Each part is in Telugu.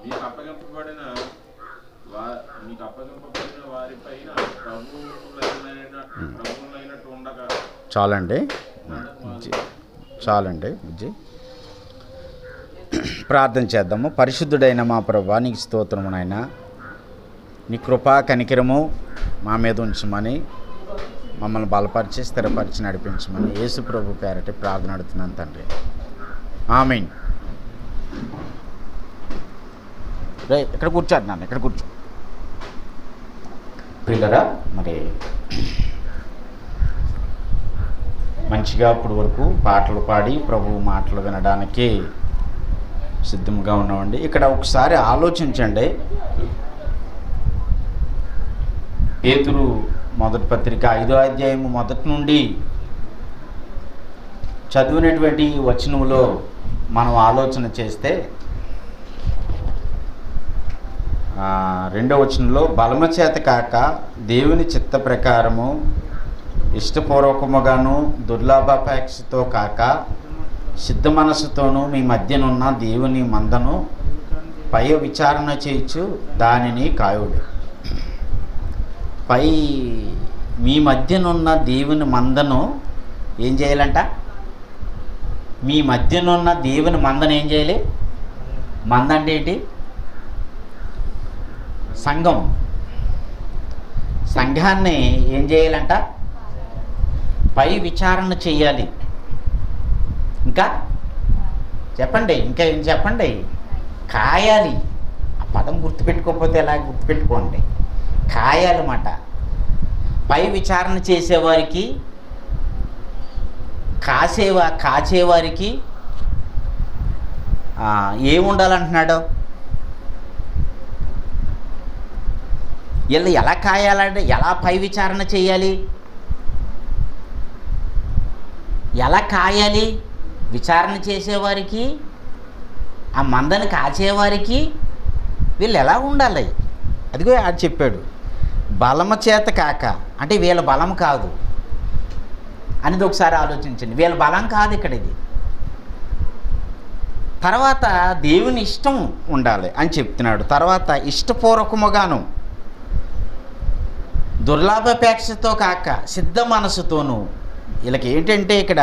మీకు అప్పగింపబడిన వారిపైన ప్రభువులైనట్టు ఉండగా. చాలండి విజయ్. ప్రార్థన చేద్దాము. పరిశుద్ధుడైన మా ప్రభువా, నీకు స్తోత్రము నాయనా. నీ కృపా కనికరము మా మీద ఉంచమని, మమ్మల్ని బలపరిచి స్థిరపరిచి నడిపించమని యేసు ప్రభు పేరటి ప్రార్థన అడుగుతున్నాను తండ్రి. ఆమేన్. ఇక్కడ కూర్చోండి, ఇక్కడ కూర్చో. ప్రియులరా, మరి మంచిగా ఇప్పుడు వరకు పాటలు పాడి ప్రభు మాటలు వినడానికి సిద్ధంగా ఉన్నామండి. ఇక్కడ ఒకసారి ఆలోచించండి. పేతురు మొదటి పత్రిక 5వ అధ్యాయం మొదటి నుండి చదివినటువంటి వచనంలో మనం ఆలోచన చేస్తే 2వ వచనంలో బలము చేత కాక దేవుని చిత్త ప్రకారము ఇష్టపూర్వకముగాను దుర్లాభాపేక్షతో కాక సిద్ధ మనస్సుతోనూ మీ మధ్యనున్న దేవుని మందను పై విచారణ చేయొచ్చు దానిని కాయుడు. మీ మధ్యనున్న దేవుని మందను ఏం చేయాలంట? మీ మధ్యనున్న దేవుని మందను ఏం చేయాలి? మంద అంటే ఏంటి? సంఘం. సంఘాన్ని ఏం చేయాలంట? పై విచారణ చెయ్యాలి. ఇంకా చెప్పండి, ఇంకా ఏం చెప్పండి? కాయాలి. ఆ పదం గుర్తుపెట్టుకోకపోతే ఎలా? గుర్తుపెట్టుకోండి. కాయాలన్నమాట. పై విచారణ చేసేవారికి, కాచేవారికి ఏముండాలంటున్నాడు? వీళ్ళు ఎలా కాయాలంటే, ఎలా పై విచారణ చేయాలి? ఎలా కాయాలి? విచారణ చేసేవారికి, ఆ మందని కాచేవారికి వీళ్ళు ఎలా ఉండాలి? అదిగో ఆడు చెప్పాడు. బలము చేత కాక అంటే వీళ్ళ బలం కాదు అనేది ఒకసారి ఆలోచించండి. వీళ్ళ బలం కాదు ఇక్కడ ఇది. తర్వాత దేవుని ఇష్టం ఉండాలి అని చెప్తున్నాడు. తర్వాత ఇష్టపూర్వకముగాను దుర్లాభాపేక్షతో కాక సిద్ధ మనసుతోనూ. వీళ్ళకి ఏంటంటే ఇక్కడ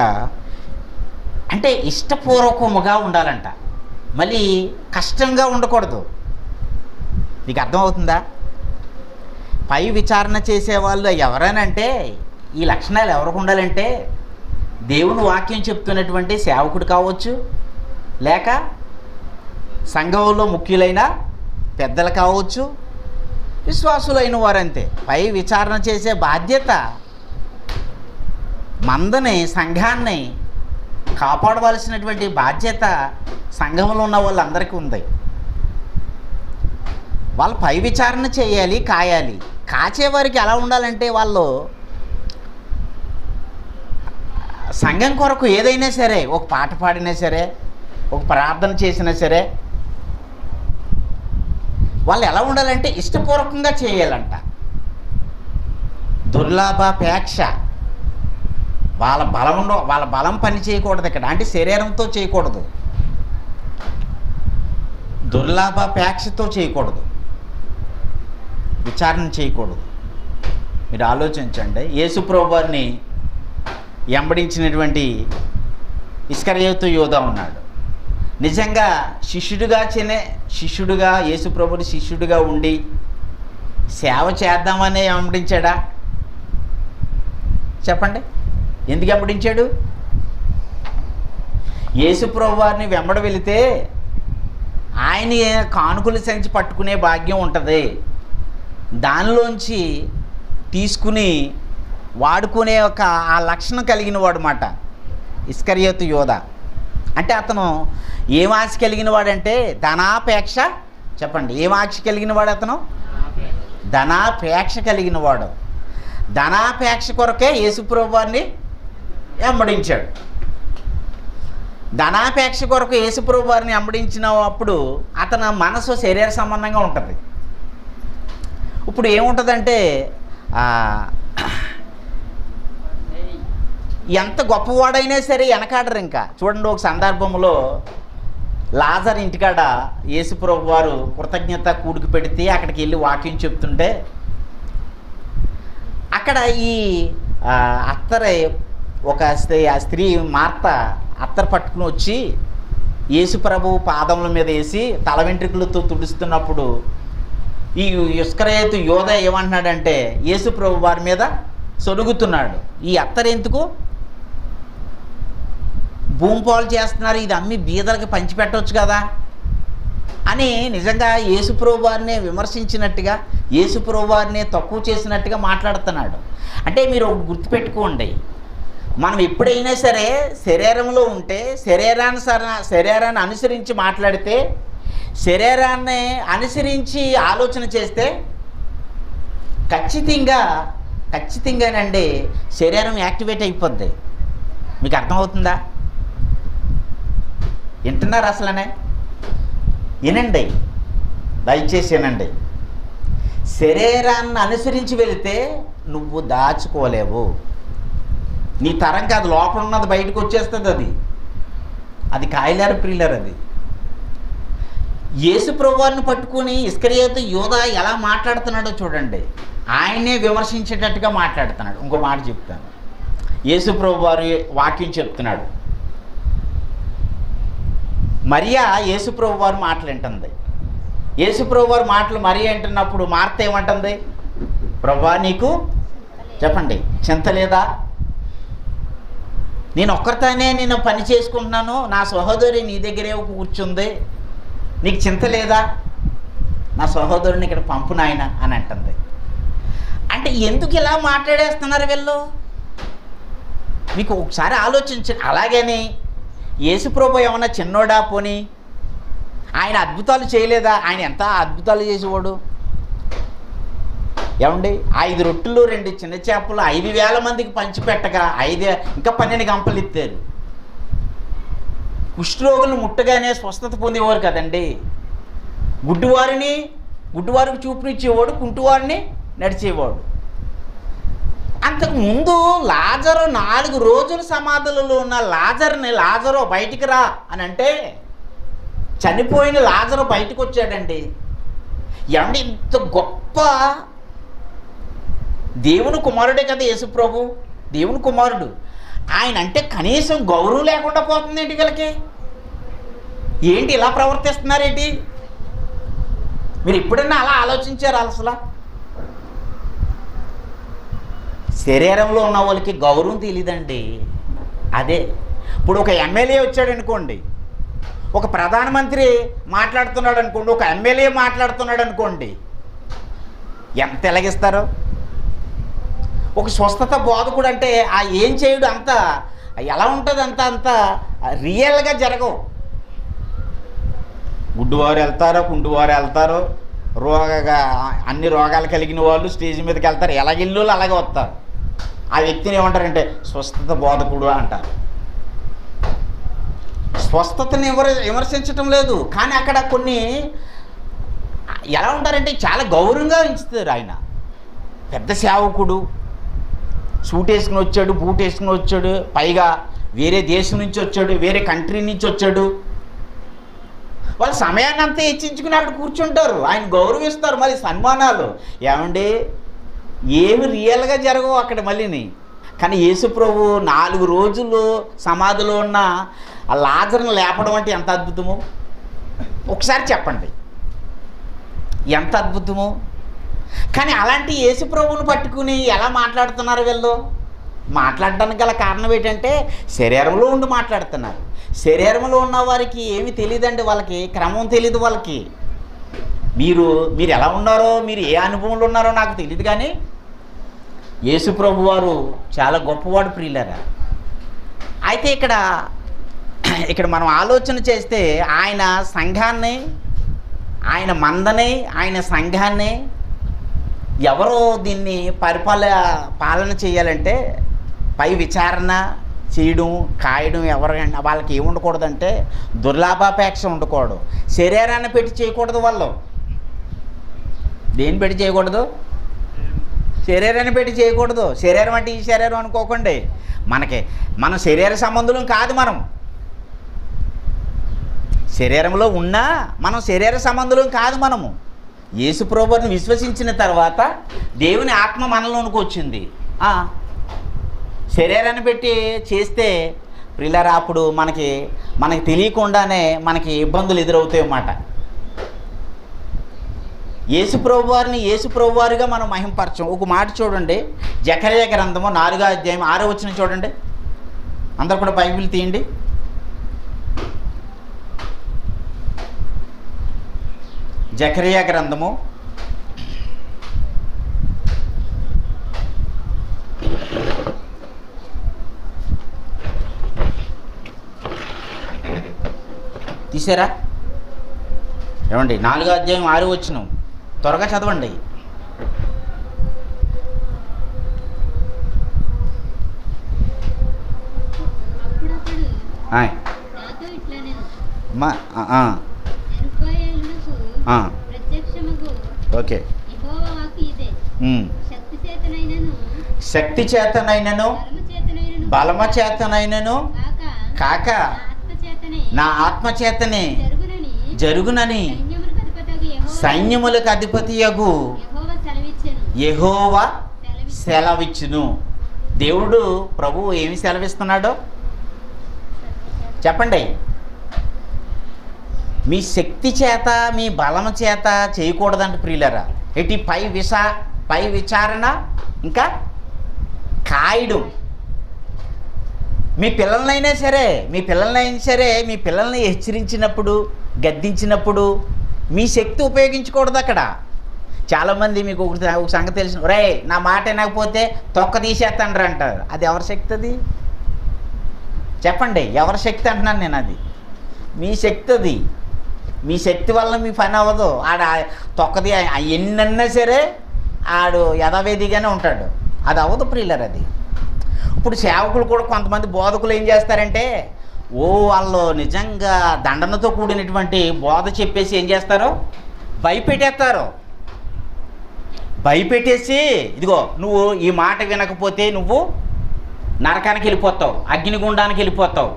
అంటే ఇష్టపూర్వకముగా ఉండాలంట. మళ్ళీ కష్టంగా ఉండకూడదు. నీకు అర్థమవుతుందా? పై విచారణ చేసేవాళ్ళు ఎవరైనంటే ఈ లక్షణాలు ఎవరికి ఉండాలంటే దేవుని వాక్యం చెప్తున్నటువంటి సేవకుడు కావచ్చు, లేక సంఘంలో ముఖ్యులైన పెద్దలు కావచ్చు, విశ్వాసులైన వారంతే. పై విచారణ చేసే బాధ్యత మందని, సంఘాన్ని కాపాడవలసినటువంటి బాధ్యత సంఘంలో ఉన్న వాళ్ళందరికీ ఉంది. వాళ్ళు పై విచారణ చేయాలి, కాయాలి. కాచేవారికి ఎలా ఉండాలంటే వాళ్ళు సంఘం కొరకు ఏదైనా సరే, ఒక పాట పాడినా సరే, ఒక ప్రార్థన చేసినా సరే, వాళ్ళు ఎలా ఉండాలంటే ఇష్టపూర్వకంగా చేయాలంట. దుర్లాభాపేక్ష, వాళ్ళ బలం పని చేయకూడదు ఇక్కడ. అంటే శరీరంతో చేయకూడదు, దుర్లాభాపేక్షతో చేయకూడదు, విచారణ చేయకూడదు. మీరు ఆలోచించండి. యేసు ప్రభువారిని వెంబడించినటువంటి ఇస్కరియోతు యూదా ఉన్నాడు. నిజంగా శిష్యుడుగా యేసు ప్రభుని శిష్యుడిగా ఉండి సేవ చేద్దామనే వెంబడించాడా? చెప్పండి, ఎందుకు వెంబడించాడు? యేసు ప్రభువారిని వెంబడి వెళితే ఆయన కానుకలు సంచి పట్టుకునే భాగ్యం ఉంటుంది. దానిలోంచి తీసుకుని వాడుకునే ఒక ఆ లక్షణం కలిగిన వాడు మాట ఇస్కరియోతు యోధా. అంటే అతను ఏం ఆశ కలిగిన వాడంటే ధనాపేక్ష. చెప్పండి, ఏం ఆశ కలిగిన వాడు అతను? ధనాపేక్ష కలిగిన వాడు. ధనాపేక్ష కొరకే యేసుప్రభు వారిని వెంబడించాడు. ధనాపేక్ష కొరకు యేసుప్రభు వారిని వెంబడించినప్పుడు అతని మనసు శరీర సంబంధంగా ఉంటుంది. ఇప్పుడు ఏముంటుందంటే ఎంత గొప్పవాడైనా సరే వెనకాడరు. ఇంకా చూడండి, ఒక సందర్భంలో లాజర్ ఇంటికాడ యేసుప్రభు వారు కృతజ్ఞత కూడికి పెడితే అక్కడికి వెళ్ళి వాక్యం చెప్తుంటే అక్కడ ఈ అత్తరే ఒక స్త్రీ మార్త అత్తరు పట్టుకుని వచ్చి యేసుప్రభు పాదముల మీద వేసి తల వెంట్రుకలతో తుడుస్తున్నప్పుడు ఈ ఇస్కరియోతు యోధ ఏమంటున్నాడంటే యేసుప్రభు వారి మీద సొరుగుతున్నాడు. ఈ అత్తరు ఎందుకు భూమి పాలు చేస్తున్నారు, ఇది అమ్మి బీదలకి పంచిపెట్టవచ్చు కదా అని నిజంగా యేసుప్రభు వారిని విమర్శించినట్టుగా, యేసుప్రభు వారిని తక్కువ చేసినట్టుగా మాట్లాడుతున్నాడు. అంటే మీరు ఒకటి గుర్తుపెట్టుకోండి, మనం ఎప్పుడైనా సరే శరీరంలో ఉంటే శరీరాన్ని అనుసరించి మాట్లాడితే, శరీరాన్ని అనుసరించి ఆలోచన చేస్తే ఖచ్చితంగానండి శరీరం యాక్టివేట్ అయిపోద్ది. మీకు అర్థమవుతుందా? వింటున్నారు అసలనే? వినండి, దయచేసి వినండి. శరీరాన్ని అనుసరించి వెళితే నువ్వు దాచుకోలేవు. నీ తరం కాదు, లోపల ఉన్నది బయటకు వచ్చేస్తుంది. అది కాయలేరు ప్రియులరు. అది యేసుప్రభు వారిని పట్టుకుని ఇస్కరియోతు యోధ ఎలా మాట్లాడుతున్నాడో చూడండి. ఆయనే విమర్శించేటట్టుగా మాట్లాడుతున్నాడు. ఇంకో మాట చెప్తాను. యేసుప్రభు వారి వాక్యం చెప్తున్నాడు. మరియా యేసుప్రభు వారి మాటలు వింటుంది. యేసుప్రభు వారి మాటలు మరియా వింటున్నప్పుడు మార్త ఏమంటుంది? ప్రభువా, నీకు చెప్పండి చింత లేదా? నేను ఒక్కరితోనే నేను పని చేసుకుంటున్నాను, నా సహోదరి నీ దగ్గరే కూర్చుంది, నీకు చింత లేదా? నా సహోదరుని ఇక్కడ పంపు నాయన అని అంటుంది. అంటే ఎందుకు ఇలా మాట్లాడేస్తున్నారు వీళ్ళు? మీకు ఒకసారి ఆలోచించండి. అలాగని యేసుప్రభు ఏమన్నా చిన్నోడా పోని? ఆయన అద్భుతాలు చేయలేదా? ఆయన ఎంత అద్భుతాలు చేసేవాడు. ఏమండి, 5 రొట్టెలు 2 చిన్న చేపలు 5,000 మందికి పంచిపెట్టగా 12 గంపలు ఇస్తారు. కుష్ఠరోగులు ముట్టగానే స్వస్థత పొందేవారు కదండి. గుడ్డివారికి చూపునిచ్చేవాడు, కుంటివారిని నడిచేవాడు. అంతకుముందు లాజరు 4 రోజులు సమాధులలో ఉన్న లాజరు బయటికి రా అని అంటే చనిపోయిన లాజరు బయటకు వచ్చాడండి. ఏమండి, ఇంత గొప్ప దేవుని కుమారుడే కదా యేసుప్రభు, దేవుని కుమారుడు. ఆయన అంటే కనీసం గౌరవం లేకుండా పోతుంది ఏంటి వీళ్ళకి? ఏంటి ఇలా ప్రవర్తిస్తున్నారేంటి? మీరు ఎప్పుడన్నా అలా ఆలోచించారు? అసలు శరీరంలో ఉన్న వాళ్ళకి గౌరవం తెలియదండి. అదే ఇప్పుడు ఒక ఎమ్మెల్యే వచ్చాడు అనుకోండి, ఒక ప్రధానమంత్రి మాట్లాడుతున్నాడు అనుకోండి, ఒక ఎమ్మెల్యే మాట్లాడుతున్నాడు అనుకోండి, ఎంత ఎలాగిస్తారో. ఒక స్వస్థత బోధకుడు అంటే ఆ ఏం చేయడు అంత ఎలా ఉంటుంది, అంత రియల్గా జరగవు. గుడ్డివారు వెళ్తారో, కుంటివారు వెళ్తారో, అన్ని రోగాలు కలిగిన వాళ్ళు స్టేజ్ మీదకి వెళ్తారు, ఎలాగెళ్ళు అలాగే వస్తారు. ఆ వ్యక్తిని ఏమంటారంటే స్వస్థత బోధకుడు అంటారు. స్వస్థతని విమర్శించటం లేదు, కానీ అక్కడ కొన్ని ఎలా ఉంటారంటే చాలా గౌరవంగా ఉంచుతారు. ఆయన పెద్ద సేవకుడు, సూట్ వేసుకుని వచ్చాడు, బూట్ వేసుకుని వచ్చాడు, పైగా వేరే దేశం నుంచి వచ్చాడు, వేరే కంట్రీ నుంచి వచ్చాడు. వాళ్ళ సమయాన్ని అంతా హెచ్చించుకుని అక్కడ కూర్చుంటారు, ఆయన గౌరవిస్తారు. మరి సన్మానాలు ఏమండి ఏమి రియల్గా జరగవు అక్కడ మళ్ళీని. కానీ యేసుప్రభు 4 రోజులు సమాధిలో ఉన్న ఆ లాజరును లేపడం అంటే ఎంత అద్భుతమో ఒకసారి చెప్పండి, ఎంత అద్భుతమో. కానీ అలాంటి యేసుప్రభువుని పట్టుకుని ఎలా మాట్లాడుతున్నారు వీళ్ళు? మాట్లాడడానికి గల కారణం ఏంటంటే శరీరంలో ఉండి మాట్లాడుతున్నారు. శరీరంలో ఉన్న వారికి ఏమి తెలియదండి, వాళ్ళకి క్రమం తెలియదు. వాళ్ళకి మీరు ఎలా ఉన్నారో, మీరు ఏ అనుభవంలో ఉన్నారో నాకు తెలియదు. కానీ యేసుప్రభు వారు చాలా గొప్పవాడు ప్రియులారా. అయితే ఇక్కడ మనం ఆలోచన చేస్తే ఆయన సంఘాన్ని, ఆయన మందని, ఆయన సంఘాన్ని ఎవరో దీన్ని పాలన చేయాలంటే పై విచారణ చేయడం, కాయడం ఎవరైనా వాళ్ళకి ఏమి ఉండకూడదంటే దుర్లాభాపేక్ష ఉండకూడదు. శరీరాన్ని పెట్టి చేయకూడదు. వాళ్ళు దేన్ని పెట్టి చేయకూడదు? శరీరాన్ని పెట్టి చేయకూడదు. శరీరం అంటే ఈ శరీరం అనుకోకండి. మన శరీర సంబంధులం కాదు. మనం శరీరంలో ఉన్నా మనం శరీర సంబంధులం కాదు. మనము యేసు ప్రభువుని విశ్వసించిన తర్వాత దేవుని ఆత్మ మనలోనికి వచ్చింది. శరీరాన్ని పెట్టి చేస్తే ప్రియులారా అప్పుడు మనకి తెలియకుండానే మనకి ఇబ్బందులు ఎదురవుతాయి అన్నమాట. యేసు ప్రభువారిని యేసు ప్రభువారిగా మనం మహింపరచం. ఒక మాట చూడండి, జకర్యా గ్రంథము 4వ అధ్యాయం 6వ వచనం చూడండి. అందరూ కూడా బైబిల్ తీయండి. జకర్యా గ్రంథము 4వ అధ్యాయం 6వ వచనం త్వరగా చదవండి. ఓకే. శక్తి చేతనైనను బలమ చేతనైనను కాక నా ఆత్మ చేతనే జరుగునని సైన్యములకు అధిపతియగు యెహోవా సెలవిచ్చును. దేవుడు ప్రభువు ఏమి సెలవిస్తున్నాడో చెప్పండి. మీ శక్తి చేత మీ బలము చేత చేయకూడదంట ప్రియులరా. ఎట్టి పై విచారణ ఇంకా కాయడం. మీ పిల్లలనైనా సరే మీ పిల్లల్ని హెచ్చరించినప్పుడు గద్దించినప్పుడు మీ శక్తి ఉపయోగించకూడదు అక్కడ. చాలామంది మీకు ఒక సంగతి తెలిసిన, రే నా మాట వినకపోతే తొక్క తీసేస్తాండ్రు అంటారు. అది ఎవరి శక్తి? అది చెప్పండి, ఎవరి శక్తి అంటున్నాను నేను? అది మీ శక్తి. అది మీ శక్తి వల్ల మీ పని అవ్వదు. ఆడ తొక్కది ఎన్నన్నా సరే ఆడు యథావేదిగానే ఉంటాడు. అది అవ్వదు ప్రియులర్. అది ఇప్పుడు సేవకులు కూడా కొంతమంది బోధకులు ఏం చేస్తారంటే వాళ్ళు నిజంగా దండనతో కూడినటువంటి బోధ చెప్పేసి ఏం చేస్తారు, భయపెట్టేసి ఇదిగో నువ్వు ఈ మాట వినకపోతే నువ్వు నరకానికి వెళ్ళిపోతావు, అగ్నిగుండానికి వెళ్ళిపోతావు,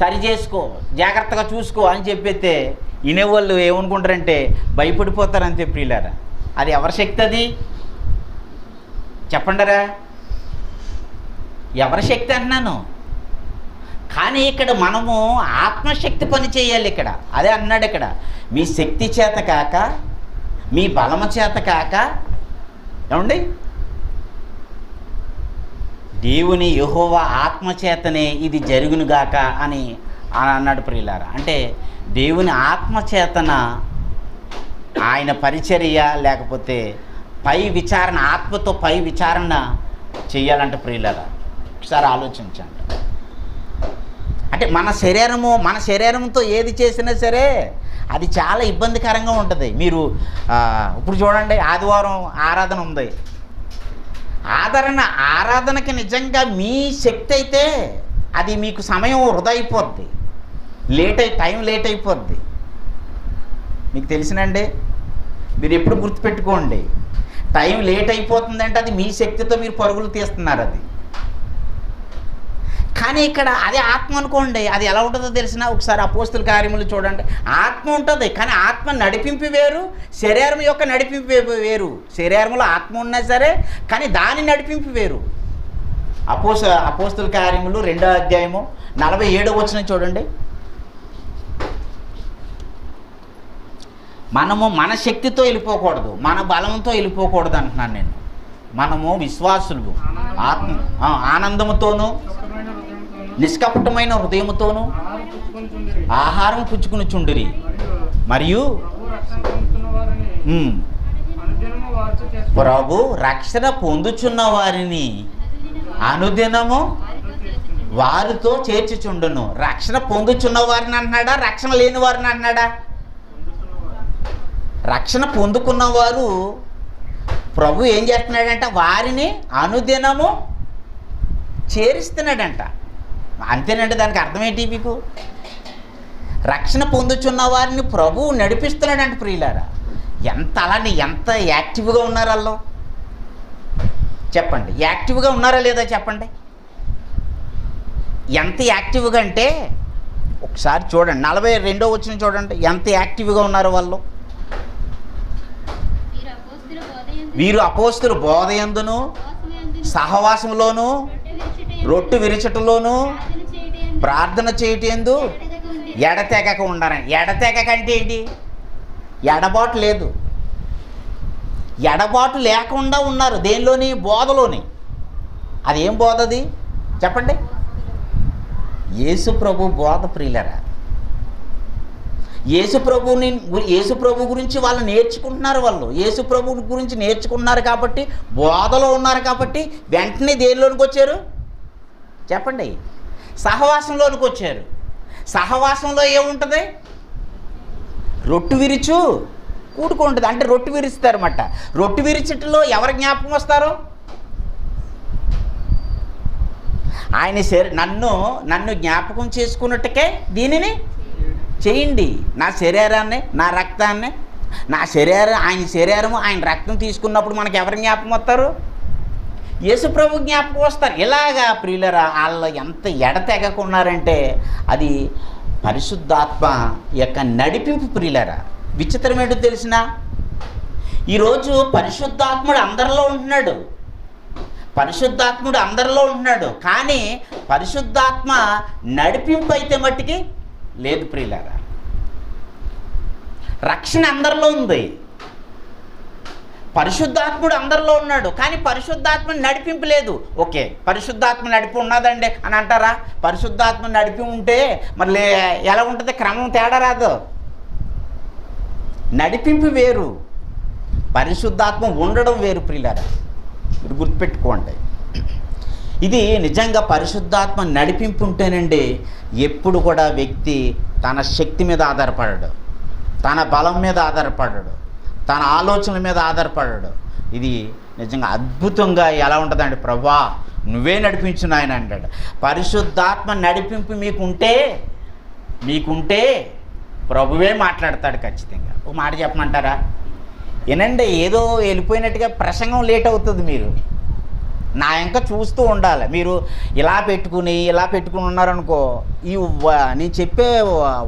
సరి చేసుకో, జాగ్రత్తగా చూసుకో అని చెప్పేస్తే వినేవాళ్ళు ఏమనుకుంటారంటే భయపడిపోతారని ప్రియులారా. అది ఎవరి శక్తి? అది చెప్పండిరా, ఎవరి శక్తి అంటున్నాను? కానీ ఇక్కడ మనము ఆత్మశక్తి పని చేయాలి. ఇక్కడ అదే అన్నాడు. ఇక్కడ మీ శక్తి చేత కాక మీ బలము చేత కాక ఏమండి దేవుని యెహోవా ఆత్మచేతనే ఇది జరుగునుగాక అని అన్నాడు ప్రియులారా. అంటే దేవుని ఆత్మచేతన ఆయన పరిచర్య లేకపోతే పై విచారణ, ఆత్మతో పై విచారణ చేయాలంటే ప్రియులారా ఒకసారి ఆలోచించండి. అంటే మన శరీరంతో ఏది చేసినా సరే అది చాలా ఇబ్బందికరంగా ఉంటుంది. మీరు ఇప్పుడు చూడండి, ఆదివారం ఆరాధన ఉంది. ఆరాధనకి నిజంగా మీ శక్తి అయితే అది మీకు సమయం వృధా అయిపోద్ది, టైం లేట్ అయిపోద్ది. మీకు తెలిసినండి, మీరు ఎప్పుడు గుర్తుపెట్టుకోండి, టైం లేట్ అయిపోతుందంటే అది మీ శక్తితో మీరు పరుగులు తీస్తున్నారు. అది కానీ ఇక్కడ అదే ఆత్మ అనుకోండి, అది ఎలా ఉంటుందో తెలిసిన ఒకసారి అపోస్తుల కార్యములు చూడండి. ఆత్మ ఉంటుంది కానీ ఆత్మ నడిపింపు వేరు, శరీరం యొక్క నడిపింపు వేరు. శరీరంలో ఆత్మ ఉన్నా సరే కానీ దాని నడిపింపు వేరు. అపోస్తుల కార్యములు 2వ అధ్యాయము 47వ వచనం చూడండి. మనము మన శక్తితో వెళ్ళిపోకూడదు, మన బలంతో వెళ్ళిపోకూడదు అంటున్నాను నేను. మనము విశ్వాసులు ఆనందముతోనూ నిష్కపటమైన హృదయముతోనూ ఆహారం పుచ్చుకుని చుండిరి మరియు ప్రభు రక్షణ పొందుచున్న వారిని అనుదినము వారితో చేర్చుచుండును. రక్షణ పొందుచున్న వారిని అంటున్నాడా, రక్షణ లేని వారిని అంటున్నాడా? రక్షణ పొందుకున్నవారు ప్రభు ఏం చేస్తున్నాడంట, వారిని అనుదినము చేరుస్తున్నాడంట. అంతేనండి, దానికి అర్థం ఏంటి మీకు? రక్షణ పొందుచున్న వారిని ప్రభు నడిపిస్తున్నాడంట ప్రియులారా. ఎంత యాక్టివ్గా ఉన్నారు వాళ్ళు? చెప్పండి, యాక్టివ్గా ఉన్నారా లేదా చెప్పండి? ఎంత యాక్టివ్గా అంటే ఒకసారి చూడండి 42వ వచనం చూడండి, ఎంత యాక్టివ్గా ఉన్నారు వాళ్ళు. వీరు అపోస్తుల బోధయందును సహవాసంలోను రొట్టె విరచటలోను ప్రార్థన చేయటందు ఎడతెగక ఉండాలని. ఎడతెగక అంటే ఏంటి? ఎడబాటు లేదు, ఎడబాటు లేకుండా ఉన్నారు. దేనిలోని? బోధలోని. అదేం బోధ అది చెప్పండి? యేసు ప్రభు బోధ ప్రియులరా. యేసు ప్రభు గురించి వాళ్ళు నేర్చుకుంటున్నారు. వాళ్ళు యేసు ప్రభు గురించి నేర్చుకుంటున్నారు కాబట్టి, బోధలో ఉన్నారు కాబట్టి వెంటనే దేనిలోనికి వచ్చారు చెప్పండి? సహవాసంలోనికి వచ్చారు. సహవాసంలో ఏముంటుంది? రొట్టె విరుచు కూడుకుంటుంది. అంటే రొట్టె విరుస్తారన్నమాట. రొట్టె విరిచట్లో ఎవరి జ్ఞాపకం వస్తారు? ఆయన నన్ను జ్ఞాపకం చేసుకున్నట్టుకే దీనిని చేయండి. నా శరీరాన్ని, నా రక్తాన్ని, ఆయన శరీరము, ఆయన రక్తం తీసుకున్నప్పుడు మనకు ఎవరి జ్ఞాపకం వస్తారు? యేసు ప్రభు జ్ఞాపకం వస్తారు. ఇలాగా ప్రియులరా వాళ్ళు ఎంత ఎడతెగకున్నారంటే అది పరిశుద్ధాత్మ యొక్క నడిపింపు ప్రియులరా. విచిత్రం ఏంటో తెలిసిన, ఈరోజు పరిశుద్ధాత్ముడు అందరిలో ఉంటున్నాడు. పరిశుద్ధాత్ముడు అందరిలో ఉంటున్నాడు, కానీ పరిశుద్ధాత్మ నడిపింపు అయితే మట్టికి లేదు ప్రియులారా. రక్షణ అందరిలో ఉంది, పరిశుద్ధాత్ముడు అందరిలో ఉన్నాడు, కానీ పరిశుద్ధాత్మ నడిపింపు లేదు. ఓకే, పరిశుద్ధాత్మ నడిపి ఉన్నదండి అని అంటారా? పరిశుద్ధాత్మ నడిపి ఉంటే మరి ఎలా ఉంటుంది? క్రమం తేడా రాదు. నడిపింపు వేరు, పరిశుద్ధాత్మ ఉండడం వేరు ప్రియులారా. మీరు గుర్తుపెట్టుకోండి. ఇది నిజంగా పరిశుద్ధాత్మ నడిపింపు ఉంటేనండి ఎప్పుడు కూడా వ్యక్తి తన శక్తి మీద ఆధారపడడు, తన బలం మీద ఆధారపడడు, తన ఆలోచనల మీద ఆధారపడడు. ఇది నిజంగా అద్భుతంగా ఎలా ఉంటుందండి? ప్రభువా నువ్వే నడిపించు నాయన అంటాడు. పరిశుద్ధాత్మ నడిపింపు మీకుంటే ప్రభువే మాట్లాడతాడు ఖచ్చితంగా. ఒక మాట చెప్పమంటారా? ఏనండి, ఏదో వెళ్ళిపోయినట్టుగా ప్రసంగం లేట్ అవుతుంది. మీరు నా ఇంకా చూస్తూ ఉండాలి. మీరు ఇలా పెట్టుకుని ఉన్నారనుకో, నేను చెప్పే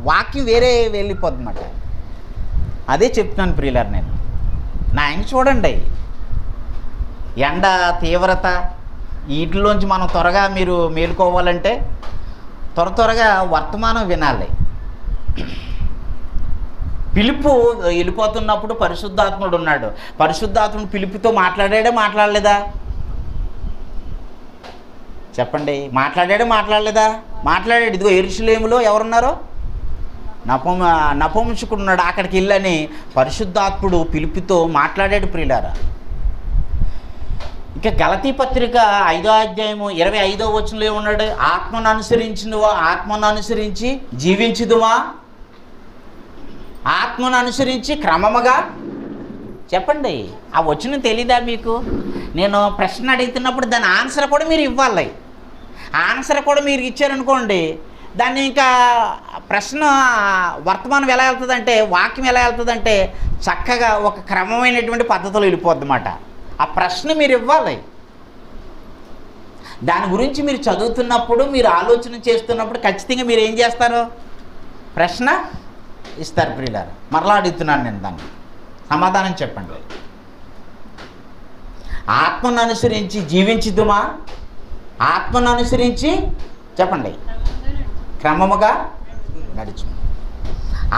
వాక్యం వేరే వెళ్ళిపోద్ది అన్నమాట. అదే చెప్తున్నాను ప్రియులారు. నేను నా ఇంక చూడండి, ఎండ తీవ్రత వీటిలోంచి మనం త్వరగా మీరు మేలుకోవాలంటే త్వరగా వర్తమానం వినాలి. పిలుపు వెళ్ళిపోతున్నప్పుడు పరిశుద్ధాత్ముడు ఉన్నాడు. పరిశుద్ధాత్ముడు పిలుపుతో మాట్లాడలేదా చెప్పండి? మాట్లాడలేదా? మాట్లాడాడు. ఇదిగో యెరూషలేములో ఎవరున్నారో నపుంసకుడు ఉన్నాడు, అక్కడికి వెళ్ళని పరిశుద్ధాత్ముడు పిలుపుతో మాట్లాడాడు ప్రియులారా. ఇక గలతీ పత్రిక 5వ అధ్యాయము 25వ వచనంలో ఉన్నాడు, ఆత్మను అనుసరించి జీవించుదుమా, ఆత్మను అనుసరించి క్రమముగా. చెప్పండి, ఆ వచనం తెలీదా మీకు? నేను ప్రశ్న అడుగుతున్నప్పుడు దాని ఆన్సర్ కూడా మీరు ఇవ్వాలి. ఆన్సర్ కూడా మీరు ఇచ్చారనుకోండి, దాన్ని ఇంకా ప్రశ్న వర్తమానం ఎలా వెళ్తుందంటే, వాక్యం ఎలా వెళ్తుందంటే చక్కగా ఒక క్రమమైనటువంటి పద్ధతిలో వెళ్ళిపోద్ది అన్నమాట. ఆ ప్రశ్న మీరు ఇవ్వాలి. దాని గురించి మీరు చదువుతున్నప్పుడు, మీరు ఆలోచన చేస్తున్నప్పుడు ఖచ్చితంగా మీరు ఏం చేస్తారు? ప్రశ్న ఇస్తారు ప్రియులారా. మరలా అడుగుతున్నాను నేను, దాన్ని సమాధానం చెప్పండి. ఆత్మను అనుసరించి జీవించుదుమా, ఆత్మను అనుసరించి చెప్పండి క్రమముగా నడుచు.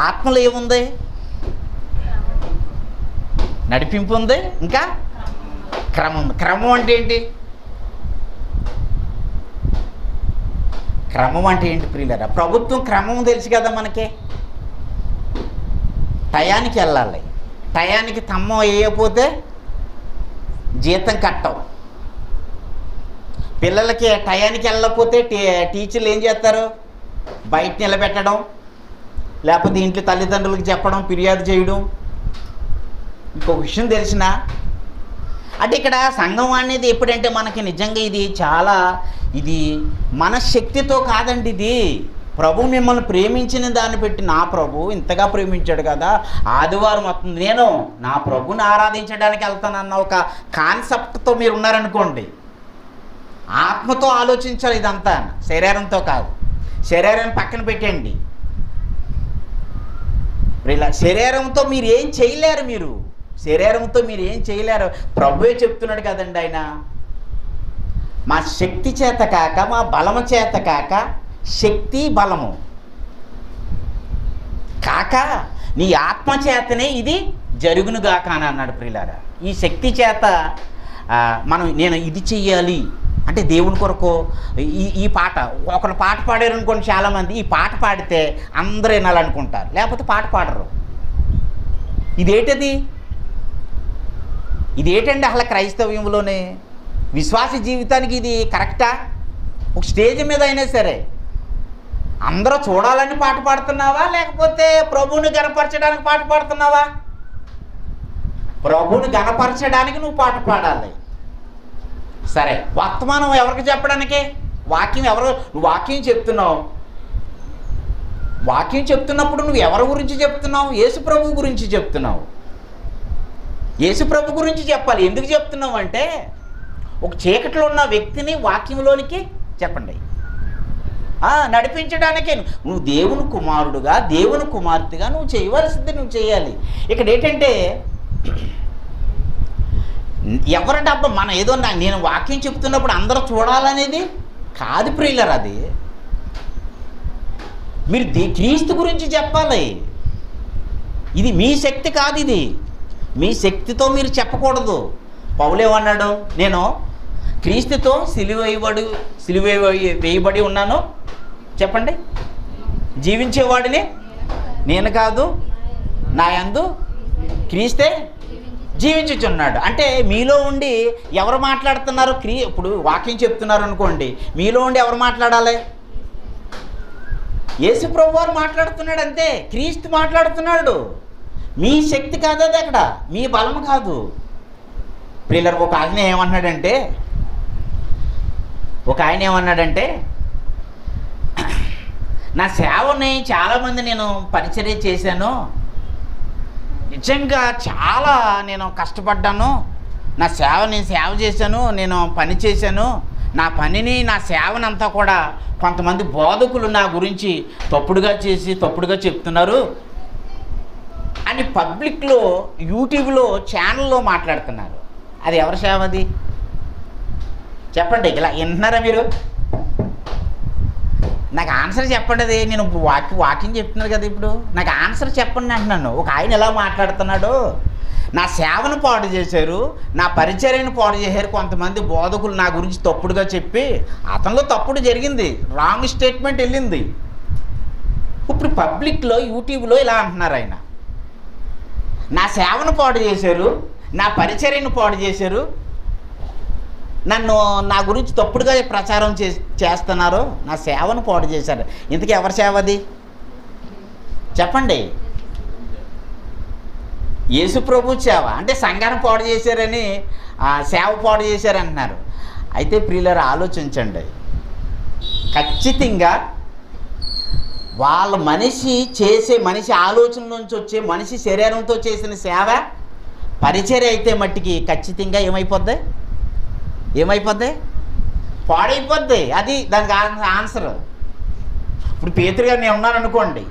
ఆత్మలో ఏముంది? నడిపింపు ఉంది, ఇంకా క్రమం. క్రమం అంటే ఏంటి? క్రమం అంటే ఏంటి ప్రియులారా? ప్రభుత్వం క్రమం తెలుసు కదా మనకి. టయానికి వెళ్ళాలి, టయానికి తమ్మం వేయకపోతే జీతం కట్టవు. పిల్లలకి టయానికి వెళ్ళకపోతే టీచర్లు ఏం చేస్తారు? బయట నిలబెట్టడం, లేకపోతే ఇంట్లో తల్లిదండ్రులకు చెప్పడం, ఫిర్యాదు చేయడం. ఇంకొక విషయం తెలిసిన, అంటే ఇక్కడ సంఘం అనేది ఎప్పుడంటే మనకి నిజంగా ఇది మన శక్తితో కాదండి. ఇది ప్రభు మిమ్మల్ని ప్రేమించిన దాన్ని పెట్టి, నా ప్రభు ఇంతగా ప్రేమించాడు కదా, ఆదివారం వస్తుంది నేను నా ప్రభుని ఆరాధించడానికి వెళ్తానన్న ఒక కాన్సెప్ట్తో మీరు ఉన్నారనుకోండి, ఆత్మతో ఆలోచించాలి ఇదంతా, శరీరంతో కాదు. శరీరాన్ని పక్కన పెట్టండి, ఇలా శరీరంతో మీరు ఏం చేయలేరు, మీరు శరీరంతో మీరు ఏం చేయలేరు. ప్రభువే చెప్తున్నాడు కదండి ఆయన, మా శక్తి చేత కాక మా బలము చేత కాక, శక్తి బలము కాక నీ ఆత్మ చేతనే ఇది జరుగును గాక అని అన్నాడు ప్రియులారా. ఈ శక్తి చేత నేను ఇది చెయ్యాలి అంటే దేవుని కొరకు ఈ పాట, ఒకరు పాట పాడారు అనుకోండి, చాలామంది ఈ పాట పాడితే అందరూ వినాలనుకుంటారు, లేకపోతే పాట పాడరు. ఇదేంటండి అసలు క్రైస్తవ్యంలోనే విశ్వాస జీవితానికి ఇది కరెక్టా? ఒక స్టేజ్ మీద అయినా సరే అందరూ చూడాలని పాట పాడుతున్నావా, లేకపోతే ప్రభువుని గణపరచడానికి పాట పాడుతున్నావా? ప్రభువుని గణపరచడానికి నువ్వు పాట పాడాలి. సరే, వర్తమానం ఎవరికి చెప్పడానికి? నువ్వు వాక్యం చెప్తున్నావు. వాక్యం చెప్తున్నప్పుడు నువ్వు ఎవరి గురించి చెప్తున్నావు? యేసు ప్రభు గురించి చెప్తున్నావు. యేసు ప్రభు గురించి చెప్పాలి. ఎందుకు చెప్తున్నావు అంటే, ఒక చీకట్లో ఉన్న వ్యక్తిని వాక్యంలోనికి చెప్పండి నడిపించడానికే. నువ్వు దేవుని కుమారుడుగా, దేవుని కుమార్తెగా నువ్వు చేయవలసింది నువ్వు చేయాలి. ఇక్కడ ఏంటంటే, ఎవరి డబ్బా మన ఏదో నేను వాక్యం చెప్తున్నప్పుడు అందరూ చూడాలనేది కాదు ప్రియులర్. అది మీరు క్రీస్తు గురించి చెప్పాలి. ఇది మీ శక్తి కాదు, ఇది మీ శక్తితో మీరు చెప్పకూడదు. పౌలేమన్నాడు, నేను క్రీస్తుతో సిలువ వేయబడి ఉన్నాను, చెప్పండి, జీవించేవాడిని నేను కాదు, నా యందు క్రీస్తే జీవించుచున్నాడు. అంటే మీలో ఉండి ఎవరు మాట్లాడుతున్నారు? ఇప్పుడు వాక్యం చెప్తున్నారు అనుకోండి, మీలో ఉండి ఎవరు మాట్లాడాలి? యేసు ప్రభు వారు మాట్లాడుతున్నాడు, అంతే. క్రీస్తు మాట్లాడుతున్నాడు. మీ శక్తి కాదు అది, అక్కడ మీ బలం కాదు. ప్రియులర్, ఒక ఆయన ఏమన్నాడంటే నా సేవని చాలామంది నేను పరిచర్య చేశాను, నిజంగా చాలా నేను కష్టపడ్డాను, నా సేవ చేశాను, నేను పని చేశాను, నా పనిని నా సేవనంతా కూడా కొంతమంది బోధకులు నా గురించి తప్పుడుగా చెప్తున్నారు అని పబ్లిక్లో యూట్యూబ్లో ఛానల్లో మాట్లాడుతున్నారు. అది ఎవరి సేవ అది? చెప్పండి. ఇలా వింటున్నారా మీరు? నాకు ఆన్సర్ చెప్పండి. అది నేను వాక్యం చెప్తున్నారు కదా, ఇప్పుడు నాకు ఆన్సర్ చెప్పండి అంటున్నాను. ఒక ఆయన ఎలా మాట్లాడుతున్నాడు, నా సేవను పాడు చేశారు, నా పరిచర్యను పాడు చేశారు కొంతమంది బోధకులు నా గురించి తప్పుడుగా చెప్పి, అతనిలో తప్పుడు జరిగింది, రాంగ్ స్టేట్మెంట్ వెళ్ళింది. ఇప్పుడు పబ్లిక్లో యూట్యూబ్లో ఇలా అంటున్నారు, ఆయన నా సేవను పాడు చేశారు, నా పరిచర్యను పాడు చేశారు, నా గురించి తప్పుడుగా ప్రచారం చేస్తున్నారు, నా సేవను పాడు చేశారు. ఇంతకీ ఎవరి సేవ అది? చెప్పండి. యేసు ప్రభు సేవ. అంటే సంఘాన్ని పాడు చేశారని సేవ పాడు చేశారంటున్నారు. అయితే ప్రియులారా, ఆలోచించండి. ఖచ్చితంగా వాళ్ళ మనిషి ఆలోచన నుంచి వచ్చే మనిషి శరీరంతో చేసిన సేవ పరిచర్య అయితే మట్టికి ఖచ్చితంగా ఏమైపోద్ది? పాడైపోద్ది. అది దానికి ఆన్సర్. ఇప్పుడు పేతురు గారు నేను ఉన్నాను అనుకోండి,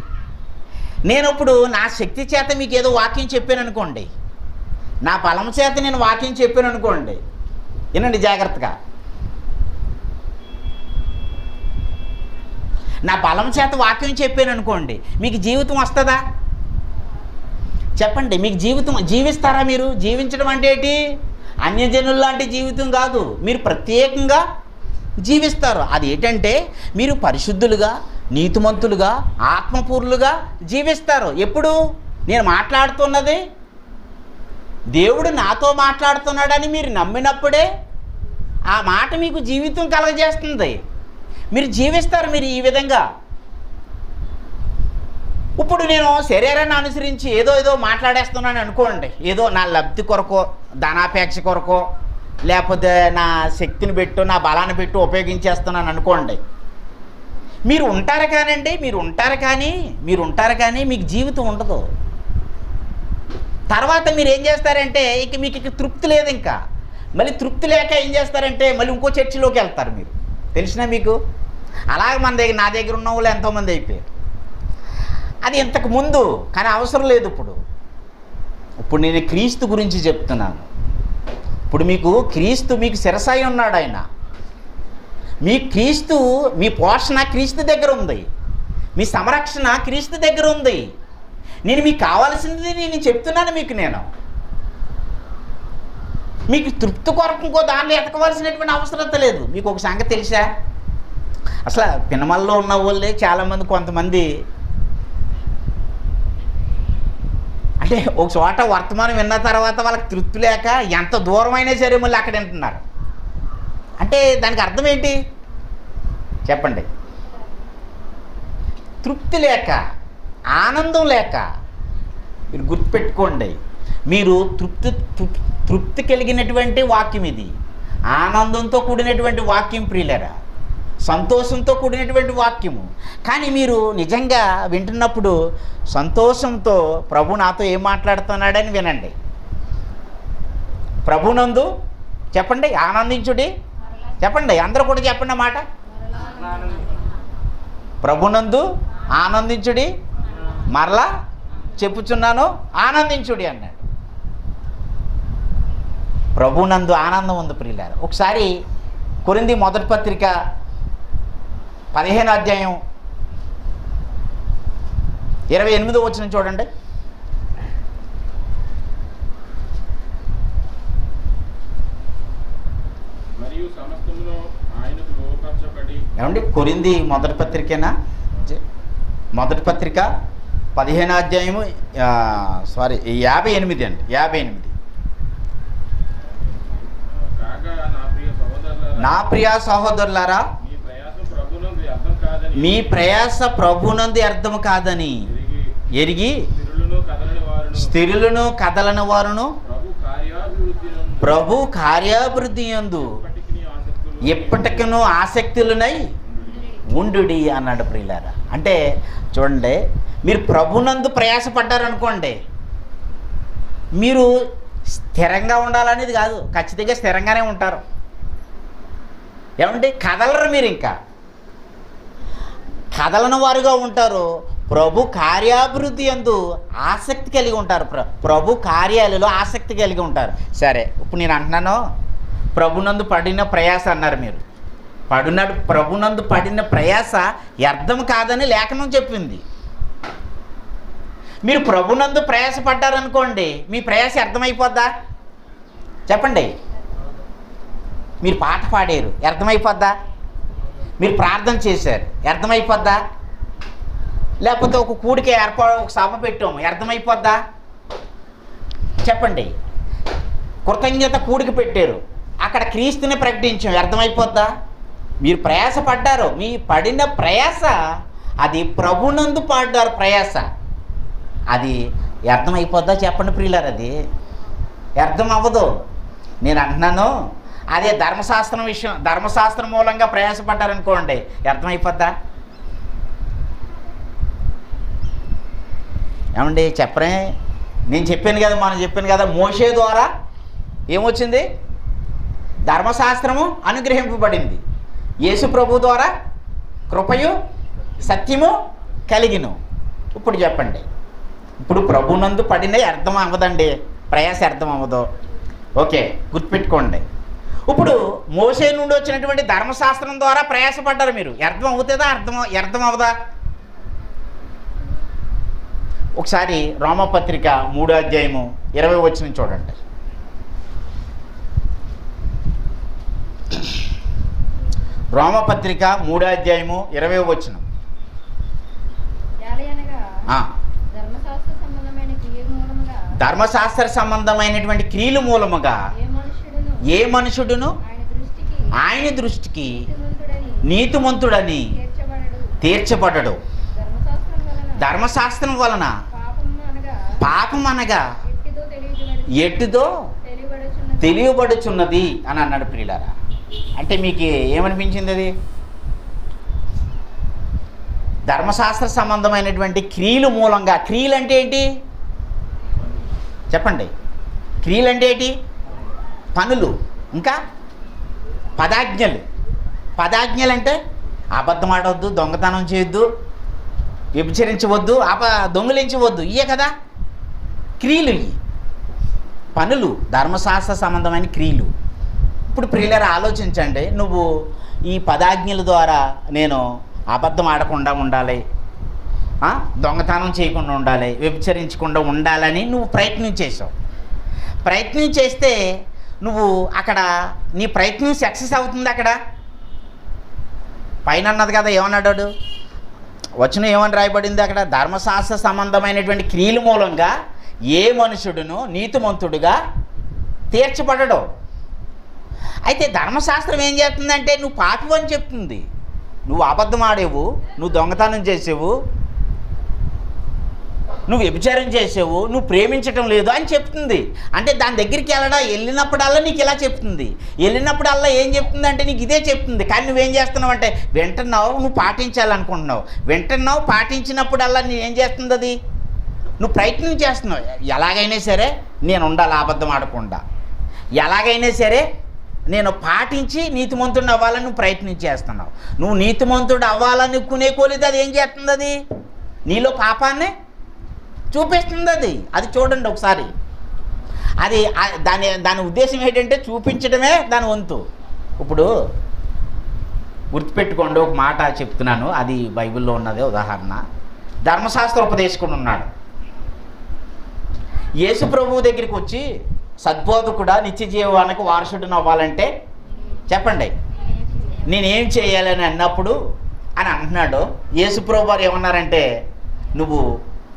నేను ఇప్పుడు నా శక్తి చేత మీకు ఏదో వాక్యం చెప్పాను అనుకోండి, నా బలం చేత నేను వాక్యం చెప్పాను అనుకోండి, వినండి జాగ్రత్తగా, నా బలం చేత వాక్యం చెప్పాను అనుకోండి, మీకు జీవితం వస్తుందా? చెప్పండి. మీకు జీవిస్తారా? మీరు జీవించడం అంటే ఏంటి? అన్యజనుల లాంటి జీవితం కాదు, మీరు ప్రత్యేకంగా జీవిస్తారు. అది ఏంటంటే మీరు పరిశుద్ధులుగా, నీతిమంతులుగా, ఆత్మపూర్లుగా జీవిస్తారు. ఎప్పుడు? నేను మాట్లాడుతున్నది దేవుడు నాతో మాట్లాడుతున్నాడని మీరు నమ్మినప్పుడే ఆ మాట మీకు జీవితం కలగజేస్తుంది. మీరు జీవిస్తారు. మీరు ఈ విధంగా. ఇప్పుడు నేను శరీరాన్ని అనుసరించి ఏదో మాట్లాడేస్తున్నాను అనుకోండి, ఏదో నా లబ్ధి కొరకో, ధనాపేక్ష కొరకో, లేకపోతే నా శక్తిని పెట్టు, నా బలాన్ని పెట్టు ఉపయోగించేస్తున్నాను అనుకోండి, మీరు ఉంటారు కానీ మీకు జీవితం ఉండదు. తర్వాత మీరు ఏం చేస్తారంటే, మీకు తృప్తి లేదు. ఇంకా మళ్ళీ తృప్తి లేక ఏం చేస్తారంటే మళ్ళీ ఇంకో చర్చిలోకి వెళ్తారు. మీరు తెలిసినా మీకు అలాగే నా దగ్గర ఉన్న వాళ్ళు ఎంతోమంది అయిపోయారు. అది ఇంతకు ముందు, కానీ అవసరం లేదు ఇప్పుడు నేను క్రీస్తు గురించి చెప్తున్నాను. ఇప్పుడు మీకు క్రీస్తు మీకు శిరసాయి ఉన్నాడు. ఆయన మీ క్రీస్తు, మీ పోషణ క్రీస్తు దగ్గర ఉంది, మీ సంరక్షణ క్రీస్తు దగ్గర ఉంది. నేను మీకు కావాల్సింది నేను చెప్తున్నాను. మీకు తృప్తి కొరకు ఇంకో దాంట్లో ఎతకవలసినటువంటి అవసరం లేదు. మీకు ఒక సంగతి తెలుసా? అసలు పినమల్లో ఉన్న వాళ్ళే చాలామంది, కొంతమంది అంటే ఒక చోట వర్తమానం విన్న తర్వాత వాళ్ళకి తృప్తి లేక ఎంత దూరమైనా సరే మళ్ళీ అక్కడ వింటున్నారు. అంటే దానికి అర్థం ఏంటి చెప్పండి? తృప్తి లేక, ఆనందం లేక. మీరు గుర్తుపెట్టుకోండి, మీరు తృప్తి కలిగినటువంటి వాక్యం ఇది, ఆనందంతో కూడినటువంటి వాక్యం ప్రియులరా, సంతోషంతో కూడినటువంటి వాక్యము. కానీ మీరు నిజంగా వింటున్నప్పుడు సంతోషంతో ప్రభు నాతో ఏం మాట్లాడుతున్నాడని వినండి. ప్రభునందు చెప్పండి ఆనందించుడి. చెప్పండి, అందరూ కూడా చెప్పండి మాట. ప్రభునందు ఆనందించుడి, మరలా చెప్పుచున్నాను ఆనందించుడి అన్నాడు. ప్రభునందు ఆనందం ఉంది ప్రియులారా. ఒకసారి కొరింథీ మొదటి పత్రిక 15వ అధ్యాయం 28వ వచనం చూడండి. మరియు సమస్తములో ఆయనకు లోపరచబడి. ఏమండి, కొరింథీ మొదటి పత్రికేనా? మొదటి పత్రిక 15వ అధ్యాయము 58 అండి, 58. నా ప్రియ సహోదరులారా, మీ ప్రయాస ప్రభునందు అర్థం కాదని ఎరిగి స్థిరులను కదలని వారును ప్రభు కార్యాభివృద్ధి యందు ఎప్పటికీ ఆసక్తులనై ఉండుడి అన్నాడు ప్రియులారా. అంటే చూడండి, మీరు ప్రభునందు ప్రయాసపడ్డారనుకోండి, మీరు స్థిరంగా ఉండాలనేది కాదు, ఖచ్చితంగా స్థిరంగానే ఉంటారు. ఏమంటే కదలరు, మీరు ఇంకా కదలని వారుగా ఉంటారు. ప్రభు కార్యాభివృద్ధి యందు ఆసక్తి కలిగి ఉంటారు, ప్రభు కార్యాలలో ఆసక్తి కలిగి ఉంటారు. సరే, ఇప్పుడు నేను అంటున్నాను ప్రభునందు పడిన ప్రయాస అన్నారు. మీరు ప్రభునందు పడిన ప్రయాస వ్యర్థం కాదని లేఖనం చెప్పింది. మీరు ప్రభునందు ప్రయాసపడ్డారనుకోండి, మీ ప్రయాస అర్థమైపోద్దా చెప్పండి? మీరు పాట పాడారు, అర్థమైపోద్దా? మీరు ప్రార్థన చేశారు, అర్థమైపోద్దా? లేకపోతే ఒక కూడికి ఒక సభ పెట్టాము, అర్థమైపోద్దా చెప్పండి? కృతజ్ఞత కూడికి పెట్టారు, అక్కడ క్రీస్తుని ప్రకటించాం, అర్థమైపోద్దా? మీరు ప్రయాసపడ్డారు, మీ పడిన ప్రయాస అది ప్రభునందు పడ్డారు ప్రయాస, అది అర్థమైపోద్దా చెప్పండి ప్రియులారు? అది అర్థం అవ్వదు. నేను అంటున్నాను, అదే ధర్మశాస్త్రం మూలంగా ప్రయాసపడ్డారనుకోండి, అర్థమైపోద్దా? ఏమండి చెప్పరే, నేను చెప్పాను కదా, మనం చెప్పాను కదా, మోషే ద్వారా ఏమొచ్చింది? ధర్మశాస్త్రము అనుగ్రహింపబడింది. యేసు ప్రభు ద్వారా కృపయు సత్యము కలిగిను. ఇప్పుడు చెప్పండి, ఇప్పుడు ప్రభునందు పడిన అర్థం అవ్వదండి, ప్రయాస అర్థం అవ్వదు. ఓకే, గుర్తుపెట్టుకోండి. ఇప్పుడు మోషే నుండి వచ్చినటువంటి ధర్మశాస్త్రం ద్వారా ప్రయాసపడ్డారు, మీరు అర్థం అవుతుందా? అర్థం అవ్వదా? ఒకసారి రోమపత్రిక 3వ అధ్యాయము 20వ వచనం చూడండి. రోమపత్రిక 3వ అధ్యాయము 20వ వచనం. ధర్మశాస్త్ర సంబంధమైనటువంటి క్రియల మూలముగా ఏ మనుషుడును ఆయన దృష్టికి నీతిమంతుడని తీర్చబడడు. ధర్మశాస్త్రం వలన పాపం అనగా ఎట్టిదో తెలియబడుచున్నది అని అన్నాడు ప్రియులారా. అంటే మీకు ఏమనిపించింది? అది ధర్మశాస్త్ర సంబంధమైనటువంటి క్రియలు మూలంగా. క్రియలు అంటే ఏంటి చెప్పండి? క్రియలు అంటే ఏంటి? పనులు, ఇంకా పదాజ్ఞలు. పదాజ్ఞలు అంటే అబద్ధం ఆడవద్దు, దొంగతనం చేయొద్దు, వ్యభిచరించవద్దు, దొంగిలించవద్దు, ఇయే కదా క్రియలు, ఇవి పనులు, ధర్మశాస్త్ర సంబంధమైన క్రియలు. ఇప్పుడు ప్రియులారా ఆలోచించండి, నువ్వు ఈ 10 ఆజ్ఞల ద్వారా నేను అబద్ధం ఆడకుండా ఉండాలి, దొంగతనం చేయకుండా ఉండాలి, వ్యభిచరించకుండా ఉండాలని నువ్వు ప్రయత్నం చేసావు. ప్రయత్నం చేస్తే నువ్వు అక్కడ నీ ప్రయత్నం సక్సెస్ అవుతుంది. అక్కడ పైన అన్నది కదా, ఏమన్నాడు వచనం, ఏమని రాయబడింది అక్కడ? ధర్మశాస్త్ర సంబంధమైనటువంటి క్రియల మూలంగా ఏ మనుషుడును నీతిమంతుడుగా తీర్చబడడు. అయితే ధర్మశాస్త్రం ఏం చేస్తుందంటే నువ్వు పాపివని చెప్తుంది. నువ్వు అబద్ధం ఆడేవు, నువ్వు దొంగతనం చేసేవు, నువ్వు వ్యభిచారం చేసేవు, నువ్వు ప్రేమించటం లేదు అని చెప్తుంది. అంటే దాని దగ్గరికి వెళ్ళినప్పుడల్లా నీకు ఇలా చెప్తుంది. వెళ్ళినప్పుడల్లా ఏం చెప్తుంది అంటే నీకు ఇదే చెప్తుంది. కానీ నువ్వేం చేస్తున్నావు అంటే వింటున్నావు, నువ్వు పాటించాలనుకుంటున్నావు, వింటున్నావు, పాటించినప్పుడల్లా నీ ఏం చేస్తుంది అది? నువ్వు ప్రయత్నం చేస్తున్నావు, ఎలాగైనా సరే నేను ఉండాలి అబద్ధం ఆడకుండా, ఎలాగైనా సరే నేను పాటించి నీతిమంతుడు అవ్వాలని నువ్వు ప్రయత్నం చేస్తున్నావు. నువ్వు నీతిమంతుడు అవ్వాలనుకునే కొలిది అది ఏం చేస్తుంది? అది నీలో పాపాన్ని చూపిస్తుంది. అది చూడండి ఒకసారి. అది దాని ఉద్దేశం ఏంటంటే చూపించడమే దాని వంతు. ఇప్పుడు గుర్తుపెట్టుకోండి, ఒక మాట చెప్తున్నాను, అది బైబిల్లో ఉన్నదే ఉదాహరణ. ధర్మశాస్త్ర ఉపదేశకుడు ఉన్నాడు. యేసు ప్రభువు దగ్గరికి వచ్చి, సద్బోధకుడా, నిత్య జీవానికి వారసుడును అవ్వాలంటే చెప్పండి నేనేం చేయాలని అన్నప్పుడు అని అంటున్నాడు. యేసు ప్రభు వారు ఏమన్నారంటే నువ్వు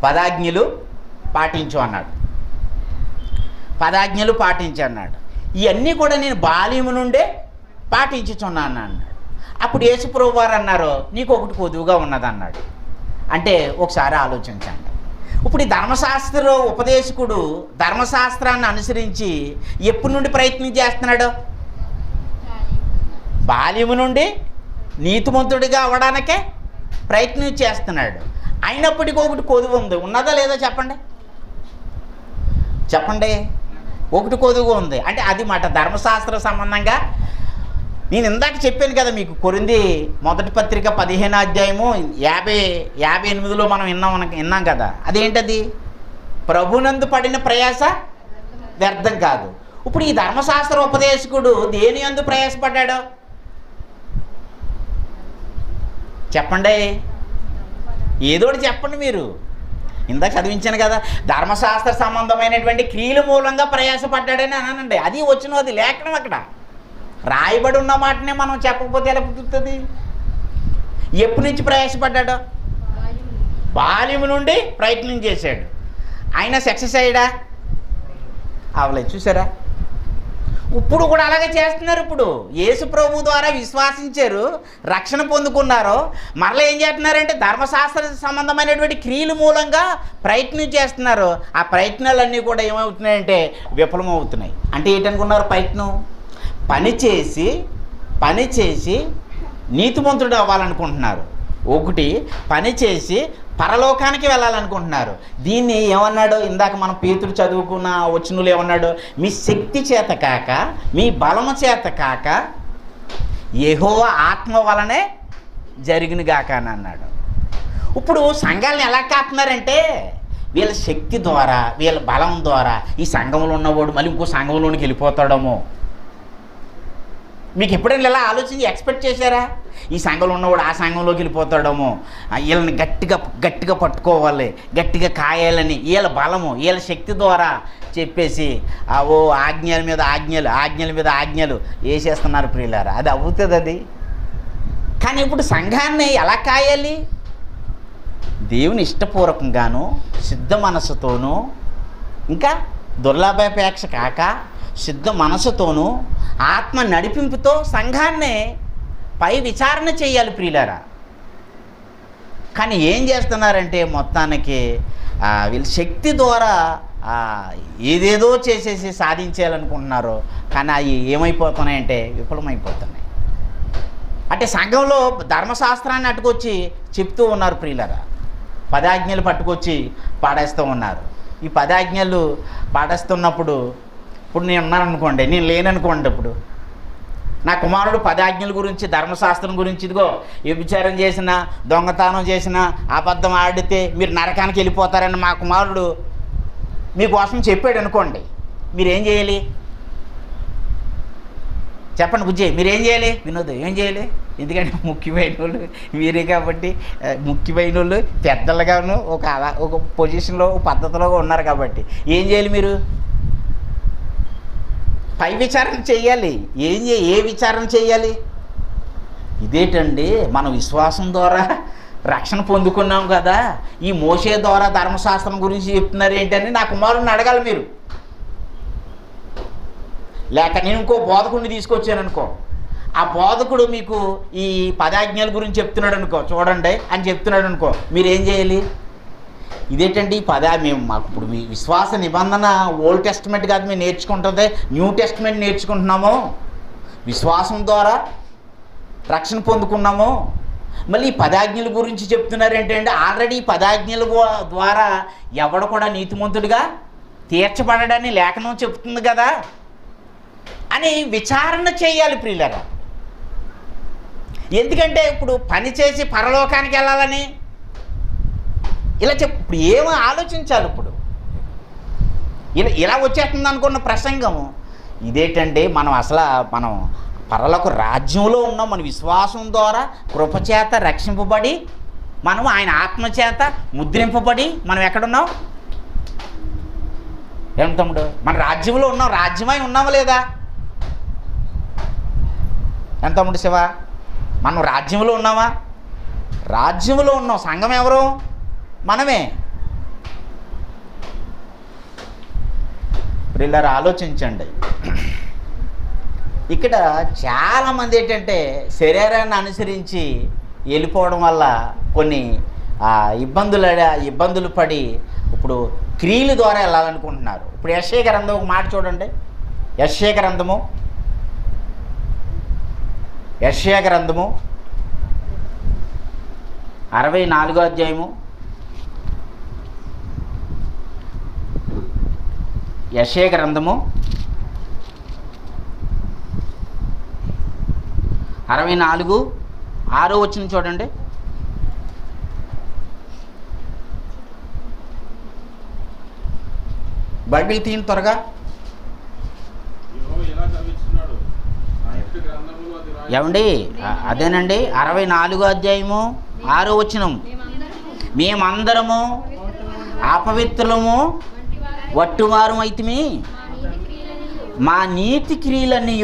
10 ఆజ్ఞలు పాటించు అన్నాడు. 10 ఆజ్ఞలు పాటించు అన్నాడు. ఇవన్నీ కూడా నేను బాల్యము నుండే పాటించుచున్నాను అన్నాడు. అప్పుడు యేసు ప్రభు వారు అన్నారు, నీకు ఒకటి కొదువుగా ఉన్నదన్నాడు. అంటే ఒకసారి ఆలోచించండి. ఇప్పుడు ఈ ధర్మశాస్త్ర ఉపదేశకుడు ధర్మశాస్త్రాన్ని అనుసరించి ఎప్పటి నుండి ప్రయత్నం చేస్తున్నాడు? బాల్యము నుండి నీతిమంతుడిగా అవ్వడానికే ప్రయత్నం చేస్తున్నాడు. అయినప్పటికీ ఒకటి కొదువు ఉంది. ఉన్నదా లేదా చెప్పండి, చెప్పండి. ఒకటి కొదువు ఉంది. అంటే అది మాట ధర్మశాస్త్ర సంబంధంగా నేను ఇందాక చెప్పాను కదా మీకు, కొరింథీ మొదటి పత్రిక 15వ అధ్యాయము 58లో మనం విన్నాం కదా. అదేంటది? ప్రభునందు పడిన ప్రయాస వ్యర్థం కాదు. ఇప్పుడు ఈ ధర్మశాస్త్ర ఉపదేశకుడు దేని యందు ప్రయాసపడ్డాడు చెప్పండి? ఏదోటి చెప్పండి మీరు. ఇందాక చదివించాను కదా, ధర్మశాస్త్ర సంబంధమైనటువంటి క్రియల మూలంగా ప్రయాసపడ్డాడని అనండి. అది వచ్చిన అది లేఖనం అక్కడ రాయబడి ఉన్న మాటనే మనం చెప్పకపోతే ఎలా కుదురుతుంది? ఎప్పటి నుంచి ప్రయాసపడ్డాడు? బాల్యం నుండి ప్రయత్నం చేశాడు. ఆయన సక్సెస్ అయ్యాడా? అవలేదు. చూసారా? ఇప్పుడు కూడా అలాగే చేస్తున్నారు. ఇప్పుడు యేసు ప్రభు ద్వారా విశ్వాసించారు, రక్షణ పొందుకున్నారు. మరలా ఏం చేస్తున్నారంటే ధర్మశాస్త్ర సంబంధమైనటువంటి క్రియల మూలంగా ప్రయత్నం చేస్తున్నారు. ఆ ప్రయత్నాలన్నీ కూడా ఏమవుతున్నాయంటే విఫలమవుతున్నాయి. అంటే ఏంటనుకున్నారు? ప్రయత్నం పని చేసి నీతిమంతుడు అవ్వాలనుకుంటున్నారు. ఒకటి పని చేసి పరలోకానికి వెళ్ళాలనుకుంటున్నారు. దీన్ని ఏమన్నాడు? ఇందాక మనం పేతురు చదువుకున్న వచనంలో ఏమన్నాడు? మీ శక్తి చేత కాక, మీ బలము చేత కాక, యెహోవా ఆత్మ వలనే జరిగిన గాక అని అన్నాడు. ఇప్పుడు సంఘాలను ఎలా కాపుతున్నారంటే వీళ్ళ శక్తి ద్వారా, వీళ్ళ బలం ద్వారా ఈ సంఘంలో ఉన్నవాడు మళ్ళీ ఇంకో సంఘంలోనికి వెళ్ళిపోతాడేమో. మీకు ఎప్పుడైనా ఇలా ఆలోచించి ఎక్స్పెక్ట్ చేశారా? ఈ సంఘంలో ఉన్నవాడు ఆ సంఘంలోకి వెళ్ళిపోతాడేమో, వీళ్ళని గట్టిగా పట్టుకోవాలి, గట్టిగా కాయాలని వీళ్ళ బలము, వీళ్ళ శక్తి ద్వారా చెప్పేసి ఆజ్ఞల మీద ఆజ్ఞలు వేసేస్తున్నారు ప్రియులారా. అది అవుతుంది అది. కానీ ఇప్పుడు సంఘాన్ని ఎలా కాయాలి? దేవుని ఇష్టపూర్వకంగాను, సిద్ధ మనసుతోనూ, ఇంకా దుర్లాభాపేక్ష కాక సిద్ధ మనసుతోనూ, ఆత్మ నడిపింపుతో సంఘాన్ని పై విచారణ చేయాలి ప్రియులారా. కానీ ఏం చేస్తున్నారంటే మొత్తానికి వీళ్ళ శక్తి ద్వారా ఏదేదో చేసేసి సాధించేయాలనుకుంటున్నారు. కానీ అవి ఏమైపోతున్నాయంటే విఫలమైపోతున్నాయి. అంటే సంఘంలో ధర్మశాస్త్రాన్ని అట్టుకొచ్చి చెప్తూ ఉన్నారు ప్రియులారా. 10 ఆజ్ఞలు పట్టుకొచ్చి పాడేస్తూ ఉన్నారు. ఈ 10 ఆజ్ఞలు పాడేస్తున్నప్పుడు ఇప్పుడు నేను ఉన్నాను అనుకోండి, నేను లేననుకోండి, ఇప్పుడు నా కుమారుడు 10 ఆజ్ఞల గురించి, ధర్మశాస్త్రం గురించి, ఇదిగో వ్యభిచారం చేసిన, దొంగతనం చేసిన, అబద్ధం ఆడితే మీరు నరకానికి వెళ్ళిపోతారని మా కుమారుడు మీకోసం చెప్పాడు అనుకోండి, మీరేం చేయాలి? చెప్పండి బుజ్జి, మీరేం చేయాలి? వినోద్ ఏం చేయాలి? ఎందుకంటే ముఖ్యమైన వాళ్ళు మీరే కాబట్టి, ముఖ్యమైన వాళ్ళు పెద్దలుగాను ఒక పొజిషన్లో, ఒక పద్ధతిలో ఉన్నారు కాబట్టి ఏం చేయాలి? మీరు పై విచారణ చేయాలి. ఏ విచారణ చేయాలి? ఇదేంటండి, మన విశ్వాసం ద్వారా రక్షణ పొందుకున్నాం కదా, ఈ మోషే ద్వారా ధర్మశాస్త్రం గురించి చెప్తున్నారు ఏంటని నా కుమారుడిని అడగాలి మీరు. లేక నేను ఇంకో బోధకుడిని తీసుకొచ్చాను అనుకో, ఆ బోధకుడు మీకు ఈ 10 ఆజ్ఞల గురించి చెప్తున్నాడు అనుకో, చూడండి అని చెప్తున్నాడు అనుకో, మీరేం చేయాలి? ఇదేంటండి మేము మాకు ఇప్పుడు మీ విశ్వాస నిబంధన ఓల్డ్ టెస్ట్మెంట్ కాదు మేము నేర్చుకుంటుంది, న్యూ టెస్ట్మెంట్ నేర్చుకుంటున్నాము. విశ్వాసం ద్వారా రక్షణ పొందుకున్నాము, మళ్ళీ ఈ 10 ఆజ్ఞల గురించి చెప్తున్నారు ఏంటంటే, ఆల్రెడీ 10 ఆజ్ఞల ద్వారా ఎవడు కూడా నీతిమంతుడిగా తీర్చబడడని లేఖనం చెప్తుంది కదా అని విచారణ చేయాలి ప్రియులారా. ఎందుకంటే ఇప్పుడు పని చేసి పరలోకానికి వెళ్ళాలని ఇలా ఇప్పుడు ఏమో ఆలోచించాలి. ఇప్పుడు ఇలా వచ్చేస్తుంది అనుకున్న ప్రసంగం ఇదేంటంటే, మనం పరలోక రాజ్యంలో ఉన్నాం. మన విశ్వాసం ద్వారా కృపచేత రక్షింపబడి, మనం ఆయన ఆత్మచేత ముద్రింపబడి మనం ఎక్కడున్నాం? ఏం తమ్ముడు, మన రాజ్యంలో ఉన్నాం. రాజ్యమై ఉన్నామా లేదా? ఏం తమ్ముడు శివ, మనం రాజ్యంలో ఉన్నామా? రాజ్యంలో ఉన్నాం. సంఘం ఎవరు? మనమే. వీళ్ళారు ఆలోచించండి. ఇక్కడ చాలామంది ఏంటంటే శరీరాన్ని అనుసరించి వెళ్ళిపోవడం వల్ల కొన్ని ఇబ్బందులు పడి ఇప్పుడు క్రియల ద్వారా వెళ్ళాలనుకుంటున్నారు. ఇప్పుడు యెషయా గ్రంథం ఒక మాట చూడండి. యెషయా గ్రంథము 64వ అధ్యాయము, యెషయా గ్రంథము 64:6 వచనం చూడండి. బైబిల్ తీయండి త్వరగా. ఏమండి, అదేనండి 64వ అధ్యాయము 6వ వచనం. మేమందరము అపవిత్రులము వట్టువారమైతిమి, మా నీతి క్రియలన్నీ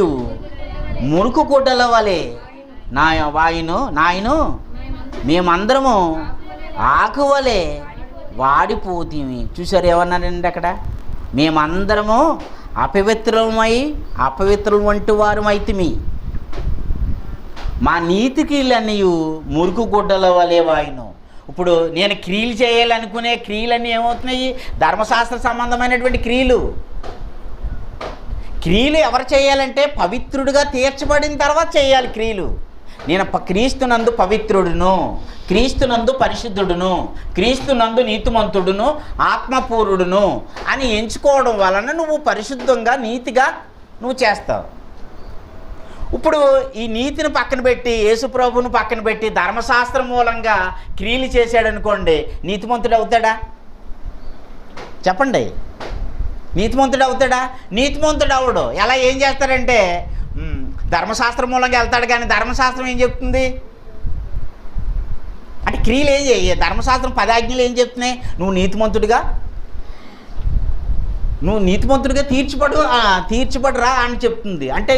మురుకు గుడ్డల వలె నాయను మేమందరము ఆకువలే వాడిపోతీమి. చూసారు ఏమన్నారండి అక్కడ? మేమందరము అపవిత్రులు వంటి వారమైతిమి, మా నీతి క్రియలన్నీ మురుకు గుడ్డల వలె వాయును. ఇప్పుడు నేను క్రియలు చేయాలనుకునే క్రియలన్నీ ఏమవుతున్నాయి? ధర్మశాస్త్ర సంబంధమైనటువంటి క్రియలు ఎవరు చేయాలంటే పవిత్రుడిగా తీర్చబడిన తర్వాత చేయాలి క్రియలు. నేను క్రీస్తునందు పవిత్రుడును, క్రీస్తునందు పరిశుద్ధుడును, క్రీస్తునందు నీతిమంతుడును, ఆత్మపూర్ణుడును అని ఎంచుకోవడం వలన నువ్వు పరిశుద్ధంగా నీతిగా నువ్వు చేస్తావు. ఇప్పుడు ఈ నీతిని పక్కన పెట్టి, యేసుప్రభుని పక్కన పెట్టి ధర్మశాస్త్రం మూలంగా క్రియలు చేశాడనుకోండి, నీతిమంతుడు అవుతాడా? చెప్పండి, నీతిమంతుడు అవుతాడా? నీతిమంతుడు అవడు. ఎలా ఏం చేస్తాడంటే ధర్మశాస్త్రం మూలంగా వెళ్తాడు, కానీ ధర్మశాస్త్రం ఏం చెప్తుంది అంటే క్రియలు ఏం చేయ. ధర్మశాస్త్రం 10 ఆజ్ఞలు ఏం చెప్తున్నాయి? నువ్వు నీతిమంతుడిగా తీర్చబడురా అని చెప్తుంది. అంటే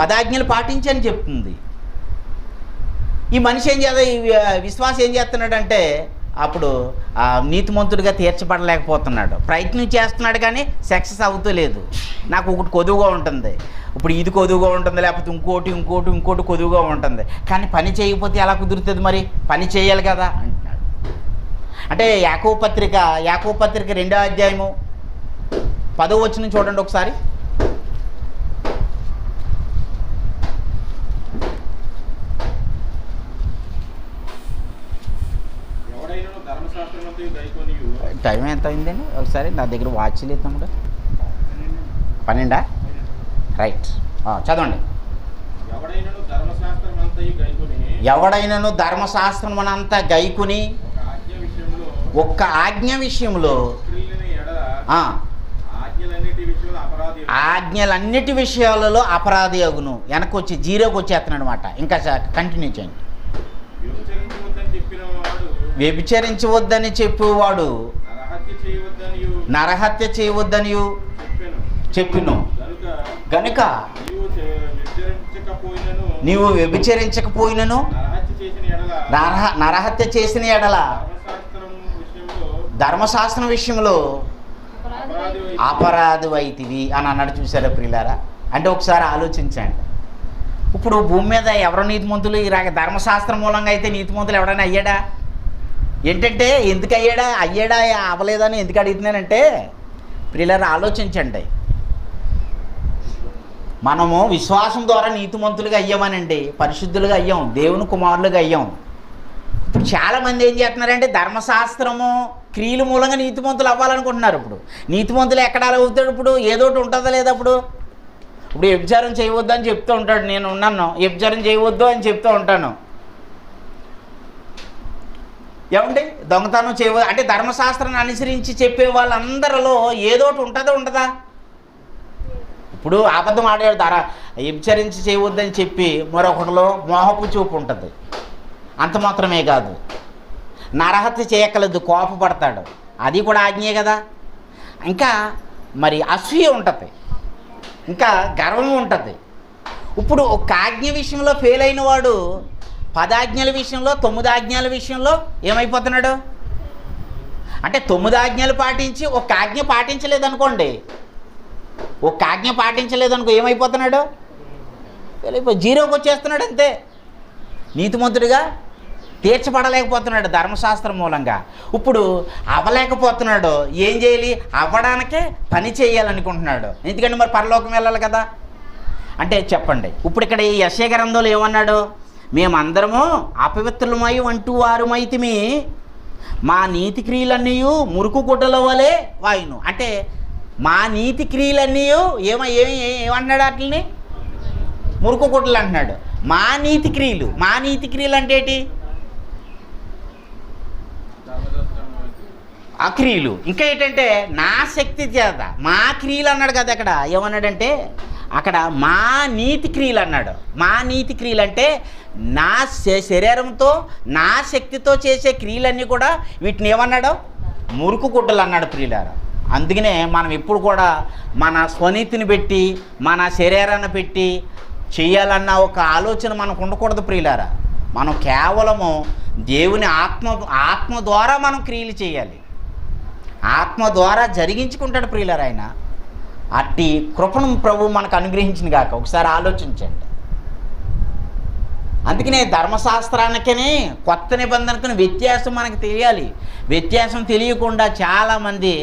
10 ఆజ్ఞలు పాటించి అని చెప్తుంది. ఈ మనిషి ఏం చేయాలి? ఈ విశ్వాసం ఏం చేస్తున్నాడంటే అప్పుడు నీతిమంతుడిగా తీర్చబడలేకపోతున్నాడు. ప్రయత్నం చేస్తున్నాడు కానీ సక్సెస్ అవుతలేదు. నాకు ఒకటి కొదువుగా ఉంటుంది, ఇప్పుడు ఇది కొదువుగా ఉంటుంది, లేకపోతే ఇంకోటి కొదువుగా ఉంటుంది. కానీ పని చేయకపోతే ఎలా కుదురుతుంది? మరి పని చేయాలి కదా అంటున్నాడు. అంటే యాకోబు పత్రిక 2వ అధ్యాయము 10వ వచనం చూడండి ఒకసారి. టైం ఎంత అయిందండి? ఒకసారి నా దగ్గర వాచ్ లేదు తమ్ముడు. 12 రైట్, చదవండి. ఎవడైనను ధర్మశాస్త్రమంతయు గైకొని ఎవడైనను ధర్మశాస్త్రమునంతా గైకుని ఒక్క ఆజ్ఞ విషయంలో క్రియలని ఎడల ఆ, ఆజ్ఞలన్నిటి విషయంలో అపరాధి అజ్ఞలన్నిటి విషయాలలో అపరాధి అగును. వెనకొచ్చి జీరోకి వచ్చేస్తున్నాడు అనమాట. ఇంకా కంటిన్యూ చేయండి. వ్యభిచరించవద్దని చెప్పిన వాడు వ్యభిచరించవద్దని చెప్పేవాడు నరహత్య చేయవద్దనియు నరహత్య చేయవద్దనియు చెప్పిను గనుక నీవు వ్యభిచరించకపోయినను నీవు వ్యభిచరించకపోయినను నరహత్య చేసిన ఎడల నరహత్య చేసిన ఎడల ధర్మశాస్త్రం విషయంలో ధర్మశాస్త్రం విషయంలో అపరాధి అయితివి అని అన్నాడు. చూసారా ప్రియులారా? అంటే ఒకసారి ఆలోచించండి. ఇప్పుడు భూమి మీద ఎవరు నీతిమంతులు? ఈ ధర్మశాస్త్రం మూలంగా అయితే నీతిమంతులు ఎవడైనా అయ్యాడా? ఏంటంటే ఎందుకు అయ్యాడా అవ్వలేదని ఎందుకు అడుగుతున్నానంటే, ప్రియులారా ఆలోచించండి. మనము విశ్వాసం ద్వారా నీతిమంతులుగా అయ్యామనండి, పరిశుద్ధులుగా అయ్యాం, దేవుని కుమారులుగా అయ్యాం. ఇప్పుడు చాలామంది ఏం చేస్తున్నారంటే ధర్మశాస్త్రము క్రియల మూలంగా నీతిమంతులు అవ్వాలనుకుంటున్నారు. ఇప్పుడు నీతిమంతులు ఎక్కడ అవుతాడు? ఇప్పుడు ఏదోటి ఉంటుందా లేదా? ఇప్పుడు వ్యభిచారం చేయవద్దు అని చెప్తూ ఉంటాడు. నేను ఉన్నాను, వ్యభిచారం చేయవద్దు అని చెప్తూ ఉంటాను. ఏమండి, దొంగతనం చేయవద్దు అంటే ధర్మశాస్త్రాన్ని అనుసరించి చెప్పే వాళ్ళందరిలో ఏదోటి ఉంటుందా ఉండదా? ఇప్పుడు అబద్ధం ఆడాడు వ్యభిచరించి చేయవద్దని చెప్పి మరొకటిలో మోహపు చూపు ఉంటుంది. అంత మాత్రమే కాదు, నరహత్య చేయక్కలేదు, కోపపడతాడు, అది కూడా ఆజ్ఞే కదా. ఇంకా మరి అసూయ ఉంటుంది, ఇంకా గర్వం ఉంటుంది. ఇప్పుడు ఒక ఆజ్ఞ విషయంలో ఫెయిల్ అయిన వాడు 10 ఆజ్ఞల విషయంలో 9 ఆజ్ఞల విషయంలో ఏమైపోతున్నాడు అంటే 9 ఆజ్ఞలు పాటించి ఒక ఆజ్ఞ పాటించలేదనుకోండి, ఒక ఆజ్ఞ పాటించలేదనుకో ఏమైపోతున్నాడు? జీరోకి వచ్చేస్తున్నాడు. అంతే, నీతిమంతుడిగా తీర్చబడలేకపోతున్నాడు ధర్మశాస్త్రం మూలంగా. ఇప్పుడు అవ్వలేకపోతున్నాడు. ఏం చేయాలి? అవ్వడానికే పని చేయాలనుకుంటున్నాడు. ఎందుకంటే మరి పరలోకం వెళ్ళాలి కదా. అంటే చెప్పండి, ఇప్పుడు ఇక్కడ ఈ యెషయా గ్రంథంలో ఏమన్నాడు? మేమందరము అపవిత్రులమై అంటూ వారుమైతిమి, మా నీతి క్రియలన్నీ మురుకు గుడ్డల వలె వాయును. అంటే మా నీతి క్రియలన్నీ ఏమన్నాడు? వాటిని మురుకు గుడ్డలు అంటున్నాడు. మా నీతి క్రియలు అంటే ఏంటి? ఆ క్రియలు. ఇంకా ఏంటంటే నా శక్తి చేత మా క్రియలు అన్నాడు కదా. అక్కడ ఏమన్నాడంటే అక్కడ మా నీతి క్రియలు అన్నాడు. మా నీతి క్రియలు అంటే నా శరీరంతో నా శక్తితో చేసే క్రియలన్నీ కూడా వీటిని ఏమన్నాడు? మురుకు గుడ్డలు అన్నాడు ప్రియులారా. అందుకనే మనం ఎప్పుడు కూడా మన స్వనీతిని పెట్టి మన శరీరాన్ని పెట్టి చేయాలన్న ఒక ఆలోచన మనకు ఉండకూడదు ప్రియులారా. మనం కేవలము దేవుని ఆత్మ ద్వారా మనం క్రియలు చేయాలి. ఆత్మ ద్వారా జరిగించుకుంటాడు ప్రియులారా ఆయన. అట్టి కృపను ప్రభు మనకు అనుగ్రహించిన గాక. ఒకసారి ఆలోచించండి. అందుకనే ధర్మశాస్త్రానికనే కొత్త నిబంధనకు వ్యత్యాసం మనకు తెలియాలి. వ్యత్యాసం తెలియకుండా చాలామంది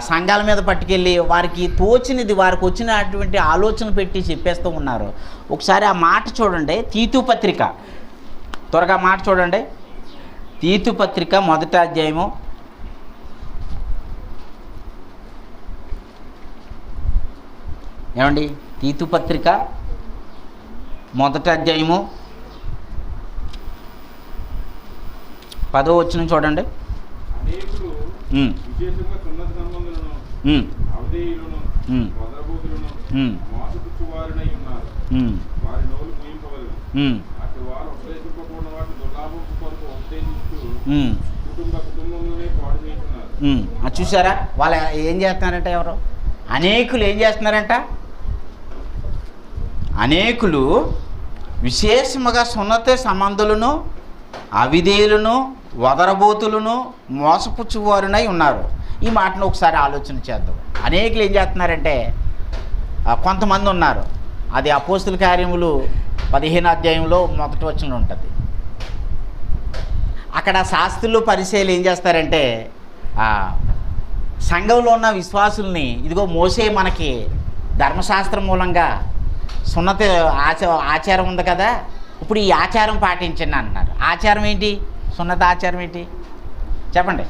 సంఘాల మీద పట్టుకెళ్ళి వారికి తోచినది వారికి వచ్చినటువంటి ఆలోచన పెట్టి చెప్పేస్తూ ఉన్నారు. ఒకసారి ఆ మాట చూడండి, తీతు పత్రిక. త్వరగా మాట చూడండి, తీతు పత్రిక 1వ అధ్యాయము. ఏమండి, తీతు పత్రిక 1వ అధ్యాయము 10వ వచనం చూడండి. అనేకులు విశేషంగా సున్నత సంబంధులను అవధేయులను వదరబోతులను మోసపుచ్చువారినై ఉన్నారు. వారి నోలు ముయింపవలెను. అటు వారు ఉపదేశింపకూడని వాటిని దుర్లాభం కొరకు ఉపదేశిస్తూ కుటుంబంలోనే పాడు చేస్తున్నారు. చూసారా? వాళ్ళు ఏం చేస్తున్నారంట? ఎవరు? అనేకులు ఏం చేస్తున్నారంట? అనేకులు విశేషముగా సున్నత సంబంధులను అవిధేయులను వదరబోతులను మోసపుచ్చువారునై ఉన్నారు. ఈ మాటను ఒకసారి ఆలోచన చేద్దాం. అనేకులు ఏం చేస్తున్నారంటే కొంతమంది ఉన్నారు. అది అపోస్తుల కార్యములు 15వ అధ్యాయంలో 1వ వచనంలో ఉంటుంది. అక్కడ శాస్త్రులు పరిచయాలు ఏం చేస్తారంటే సంఘంలో ఉన్న విశ్వాసుల్ని, ఇదిగో మోసే మనకి ధర్మశాస్త్రం మూలంగా సున్నత ఆచారం ఉంది కదా, ఇప్పుడు ఈ ఆచారం పాటించండి అన్నారు. ఆచారం ఏంటి? సున్నత ఆచారం ఏంటి చెప్పండి?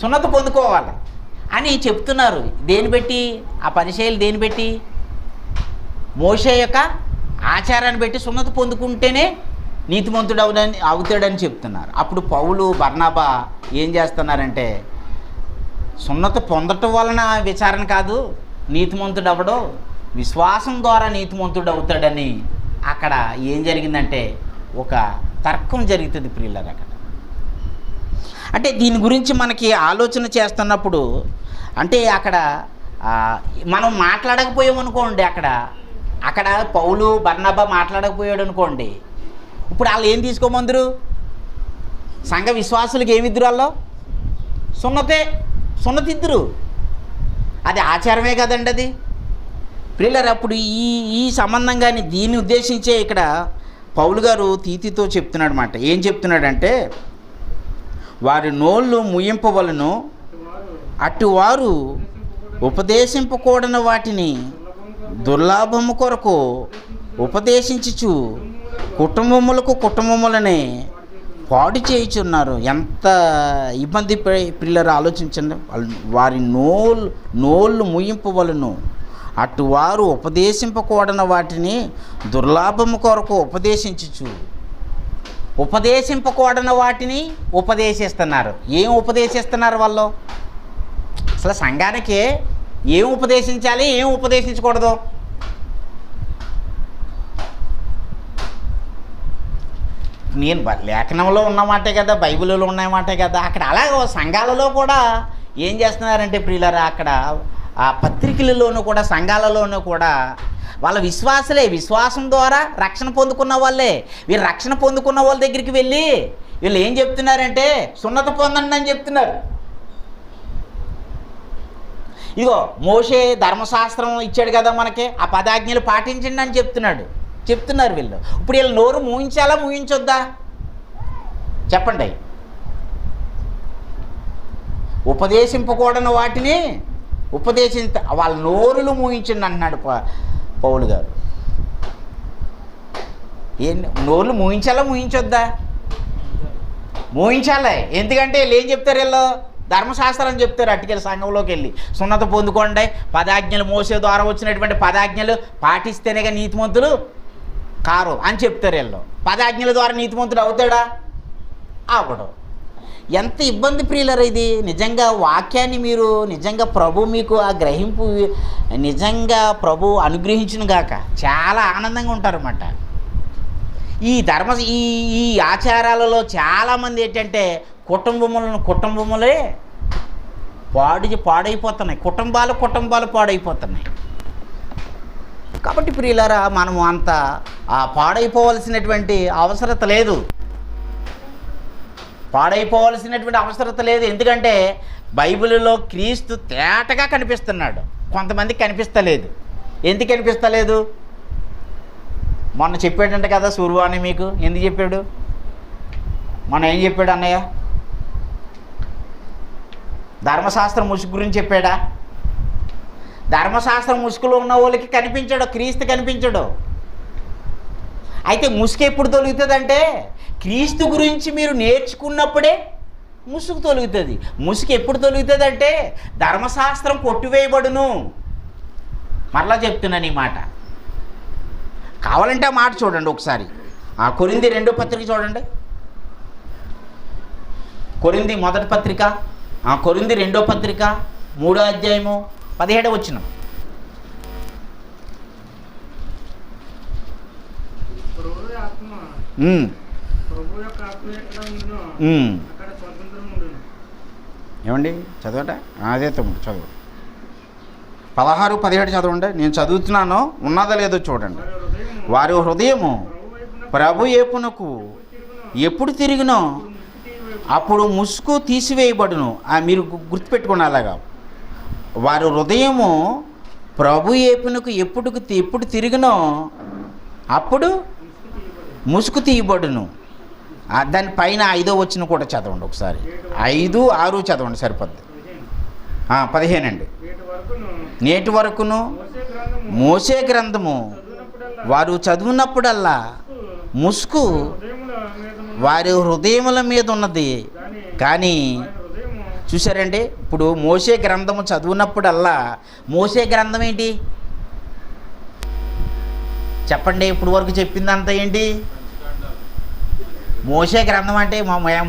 సున్నత పొందుకోవాలి అని చెప్తున్నారు. దేని బట్టి? ఆ పరిచయాలు దేని బట్టి? మోషే యొక్క ఆచారాన్ని బట్టి సున్నతి పొందుకుంటేనే నీతిమంతుడు అవుతాడని చెప్తున్నారు. అప్పుడు పౌలు బర్నబా ఏం చేస్తున్నారంటే సున్నతి పొందటం వలన విచారణ కాదు నీతిమంతుడు అవ్వడం, విశ్వాసం ద్వారా నీతిమంతుడు అవుతాడని అక్కడ ఏం జరిగిందంటే ఒక తర్కం జరుగుతుంది ప్రియులారా. అక్కడ అంటే దీని గురించి మనకి ఆలోచన చేస్తున్నప్పుడు అంటే అక్కడ మనం మాట్లాడకపోయామనుకోండి, అక్కడ పౌలు బర్నబా మాట్లాడకపోయాడు అనుకోండి, ఇప్పుడు వాళ్ళు ఏం తీసుకోమందరు? సంఘ విశ్వాసులకు ఏమిద్దరు? వాళ్ళు సున్నతిద్దరు. అది ఆచారమే కదండి అది ప్రియులారా. అప్పుడు ఈ సంబంధంగాని దీన్ని ఉద్దేశించే ఇక్కడ పౌలు గారు తీతుతో చెప్తున్నాడు అన్నమాట. ఏం చెప్తున్నాడంటే వారి నోళ్ళు ముయింపవలను, అటువారు ఉపదేశింపకూడని వాటిని దుర్లాభము కొరకు ఉపదేశించుచు కుటుంబములనే పాడు చేయుచున్నారు. ఎంత ఇబ్బంది పిల్లలు ఆలోచించండి. వారి నోళ్ళు ముయింపవలను, అటువారు ఉపదేశింపకూడని వాటిని దుర్లాభము కొరకు ఉపదేశింపకూడని వాటిని ఉపదేశిస్తున్నారు. ఏం ఉపదేశిస్తున్నారు వాళ్ళు? అసలు సంఘానికి ఏం ఉపదేశించాలి, ఏం ఉపదేశించకూడదు? నేను లేఖనంలో ఉన్నమాటే కదా, బైబిల్లో ఉన్నమాటే కదా. అక్కడ అలాగే సంఘాలలో కూడా ఏం చేస్తున్నారంటే ప్రియులారా, అక్కడ ఆ పత్రికలలోనూ కూడా సంఘాలలోనూ కూడా వాళ్ళ విశ్వాసులే, విశ్వాసం ద్వారా రక్షణ పొందుకున్న వాళ్ళే. వీళ్ళు రక్షణ పొందుకున్న వాళ్ళ దగ్గరికి వెళ్ళి వీళ్ళు ఏం చెప్తున్నారంటే సున్నతి పొందండి అని చెప్తున్నారు. ఇదిగో మోషే ధర్మశాస్త్రం ఇచ్చాడు కదా మనకి, ఆ 10 ఆజ్ఞలు పాటించండి అని చెప్తున్నారు వీళ్ళు. ఇప్పుడు వీళ్ళు నోరు మూయించాలా, మూయించొద్దా చెప్పండి? ఉపదేశింపకూడని వాటిని వాళ్ళ నోరులు మూయించండి అంటున్నాడు పౌలు గారు. నోర్లు మూయించాలా, మూయించొద్దా? మూయించాలి. ఎందుకంటే వీళ్ళు ఏం చెప్తారు? వీళ్ళు ధర్మశాస్త్రం చెప్తారు. అటుకెళ్ళి సంఘంలోకి వెళ్ళి సున్నత పొందుకోండి, 10 ఆజ్ఞలు మోసే ద్వారా వచ్చినటువంటి 10 ఆజ్ఞలు పాటిస్తేనేగా నీతిమంతులు కారు అని చెప్తారు వీళ్ళు. 10 ఆజ్ఞల ద్వారా నీతిమంతుడు అవుతాడా? అవడు. ఎంత ఇబ్బంది ప్రియులరా ఇది. నిజంగా వాక్యాన్ని మీరు నిజంగా ప్రభు మీకు ఆ గ్రహింపు నిజంగా ప్రభు అనుగ్రహించును గాక చాలా ఆనందంగా ఉంటారన్నమాట. ఈ ఆచారాలలో చాలామంది ఏంటంటే కుటుంబములే పాడైపోతున్నాయి, కుటుంబాలు పాడైపోతున్నాయి. కాబట్టి ప్రియులారా మనము అంత పాడైపోవలసినటువంటి అవసరత లేదు. ఎందుకంటే బైబిల్లో క్రీస్తు తేటగా కనిపిస్తున్నాడు, కొంతమందికి కనిపిస్తలేదు. ఎందుకు కనిపిస్తలేదు? మొన్న చెప్పాడంట కదా సూర్వాణి మీకు. ఎందుకు చెప్పాడు? మొన్న ఏం చెప్పాడు అన్నయ్య? ధర్మశాస్త్రం ముసుగు గురించి చెప్పాడా? ధర్మశాస్త్రం ముసుగులో ఉన్న వాళ్ళకి కనిపించాడు, క్రీస్తు కనిపించడు. అయితే ముసుగు ఎప్పుడు తొలుగుతుందంటే క్రీస్తు గురించి మీరు నేర్చుకున్నప్పుడే ముసుగు తొలుగుతుంది. ముసుగు ఎప్పుడు తొలుగుతుంది అంటే ధర్మశాస్త్రం కొట్టివేయబడును. మరలా చెప్తున్నాను ఈ మాట. కావాలంటే ఆ మాట చూడండి ఒకసారి. ఆ కొరింథీ 2వ పత్రిక చూడండి. కొరింథీ 1వ పత్రిక, కొరింథీ 2వ పత్రిక 3వ అధ్యాయము 17వ వచనం. ఏమండి చదవట? అదే తమ్ముడు చదువు. 16, 17 చదవండి. నేను చదువుతున్నాను, ఉన్నదో లేదో చూడండి. వారి హృదయము ప్రభు యేపునకు ఎప్పుడు తిరిగినో అప్పుడు ముసుగు తీసివేయబడును. మీరు గుర్తుపెట్టుకోండి అలాగా. వారి హృదయము ప్రభు యేపునకు ఎప్పుడు తిరిగినో అప్పుడు ముసుగు తీయబడును. దాని పైన 5వ వచనం కూడా చదవండి ఒకసారి. 5, 6 చదవండి సరిపోద్ది. 15 అండి. నేటి వరకును మోసే గ్రంథము వారు చదివినప్పుడల్లా ముసుగు వారి హృదయముల మీద ఉన్నది. కానీ చూసారండి, ఇప్పుడు మోసే గ్రంథము చదివినప్పుడల్లా, మోసే గ్రంథం ఏంటి? చెప్పండి, ఇప్పుడు వరకు చెప్పిందంతా ఏంటి? మోషే గ్రంథం అంటే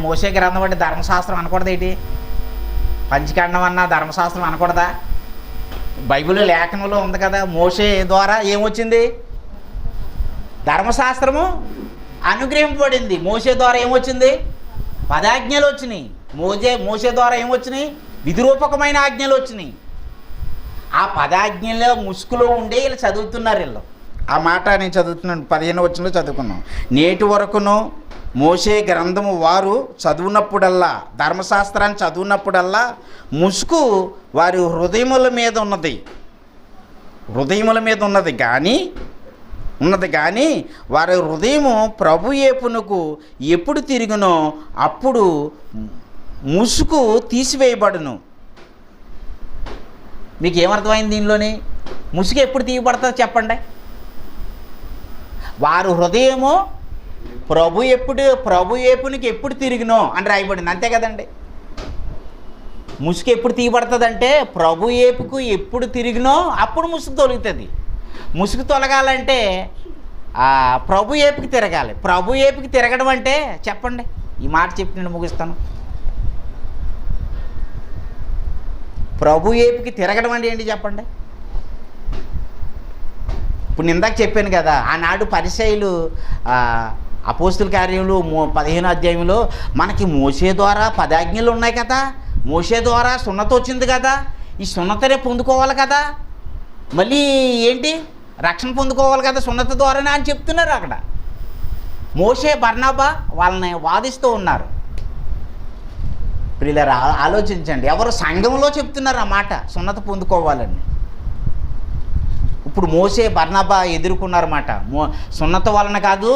మోషే గ్రంథం అంటే ధర్మశాస్త్రం అనకూడదు ఏంటి? పంచకాండం అన్నా ధర్మశాస్త్రం అనకూడదా? బైబిల్ లేఖనంలో ఉంది కదా, మోషే ద్వారా ఏమొచ్చింది? ధర్మశాస్త్రము అనుగ్రహింపబడింది. మోషే ద్వారా ఏమొచ్చింది? 10 ఆజ్ఞలు వచ్చినాయి. మోషే ద్వారా ఏమొచ్చినాయి? విధిరూపకమైన ఆజ్ఞలు వచ్చినాయి. ఆ 10 ఆజ్ఞల్లో ముసుగులో ఉండే వీళ్ళు చదువుతున్నారు. వీళ్ళు ఆ మాట నేను చదువుతున్నాను, 15వ వచనంలో చదువుకున్నాం. నేటి వరకును మోషే గ్రంథము వారు చదువునప్పుడల్లా, ధర్మశాస్త్రాన్ని చదువునప్పుడల్లా ముసుగు వారి హృదయముల మీద ఉన్నది. హృదయముల మీద ఉన్నది కానీ వారి హృదయము ప్రభు యేపునకు ఎప్పుడు తిరుగునో అప్పుడు ముసుగు తీసివేయబడును. మీకు ఏమర్థమైంది దీనిలోని? ముసుగు ఎప్పుడు తీయబడుతుంది చెప్పండి? వారు హృదయము ప్రభు యేపునికి ఎప్పుడు తిరిగినో అని రాయబడింది, అంతే కదండి. ముసుగు ఎప్పుడు తీయబడుతుందంటే ప్రభు యేపుకు ఎప్పుడు తిరిగినో అప్పుడు ముసుగు తొలుగుతుంది. ముసుగు తొలగాలంటే ప్రభు యేపుకి తిరగాలి. ప్రభు యేపుకి తిరగడం అంటే చెప్పండి, ఈ మాట చెప్పి నేను ముగిస్తాను. ప్రభు యేపుకి తిరగడం అంటే ఏంటి చెప్పండి? ఇప్పుడు ఇందాక చెప్పాను కదా, ఆనాడు పరిసయ్యులు అపోస్తుల కార్యములు 15వ అధ్యాయంలో మనకి మోషే ద్వారా 10 ఆజ్ఞలు ఉన్నాయి కదా, మోషే ద్వారా సున్నత వచ్చింది కదా, ఈ సున్నతనే పొందుకోవాలి కదా, మళ్ళీ ఏంటి రక్షణ పొందుకోవాలి కదా సున్నత ద్వారానే అని చెప్తున్నారు. అక్కడ మోషే బర్నబా వాళ్ళని వాదిస్తూ ఉన్నారు. ప్రియులారా ఆలోచించండి, ఎవరు సంఘంలో చెప్తున్నారు ఆ మాట, సున్నత పొందుకోవాలని. ఇప్పుడు మోషే బర్నబా ఎదుర్కొన్నారన్నమాట. సున్నత వలన కాదు,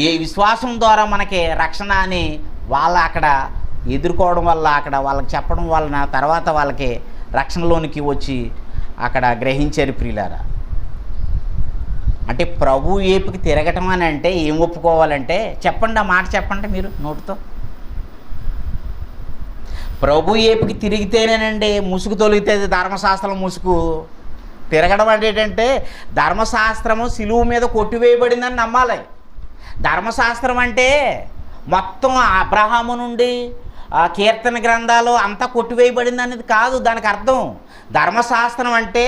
ఏ విశ్వాసం ద్వారా మనకి రక్షణ అని వాళ్ళు అక్కడ ఎదుర్కోవడం వల్ల, అక్కడ వాళ్ళకి చెప్పడం వలన తర్వాత వాళ్ళకి రక్షణలోనికి వచ్చి అక్కడ గ్రహించారు. ప్రియులారా, అంటే ప్రభు యేపుకి తిరగటం అని అంటే ఏం ఒప్పుకోవాలంటే చెప్పండి, ఆ మాట చెప్పండి మీరు నోటితో. ప్రభు యేపుకి తిరిగితేనేనండి ముసుగు తొలిగితే ధర్మశాస్త్రం ముసుగు. తిరగడం అంటే ఏంటంటే ధర్మశాస్త్రము సిలువు మీద కొట్టివేయబడిందని నమ్మాలి. ధర్మశాస్త్రం అంటే మొత్తం అబ్రహాము నుండి కీర్తన గ్రంథాలు అంతా కొట్టివేయబడింది అనేది కాదు దానికి అర్థం. ధర్మశాస్త్రం అంటే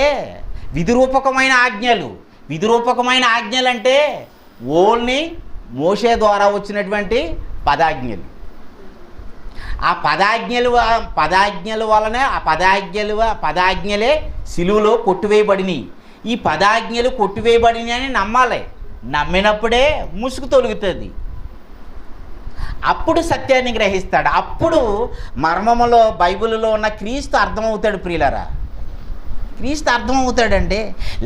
విధిరూపకమైన ఆజ్ఞలు. విధిరూపకమైన ఆజ్ఞలు అంటే ఓన్లీ మోషే ద్వారా వచ్చినటువంటి 10 ఆజ్ఞలు. ఆ 10 ఆజ్ఞల వలనే ఆ 10 ఆజ్ఞలే సిలువలో కొట్టివేయబడినాయి. ఈ 10 ఆజ్ఞలు కొట్టివేయబడినాయి అని నమ్మాలి. నమ్మినప్పుడే ముసుగు తొలుగుతుంది. అప్పుడు సత్యాన్ని గ్రహిస్తాడు. అప్పుడు మర్మములో బైబిల్లో ఉన్న క్రీస్తు అర్థమవుతాడు. ప్రియులారా, క్రీస్తు అర్థమవుతాడండి.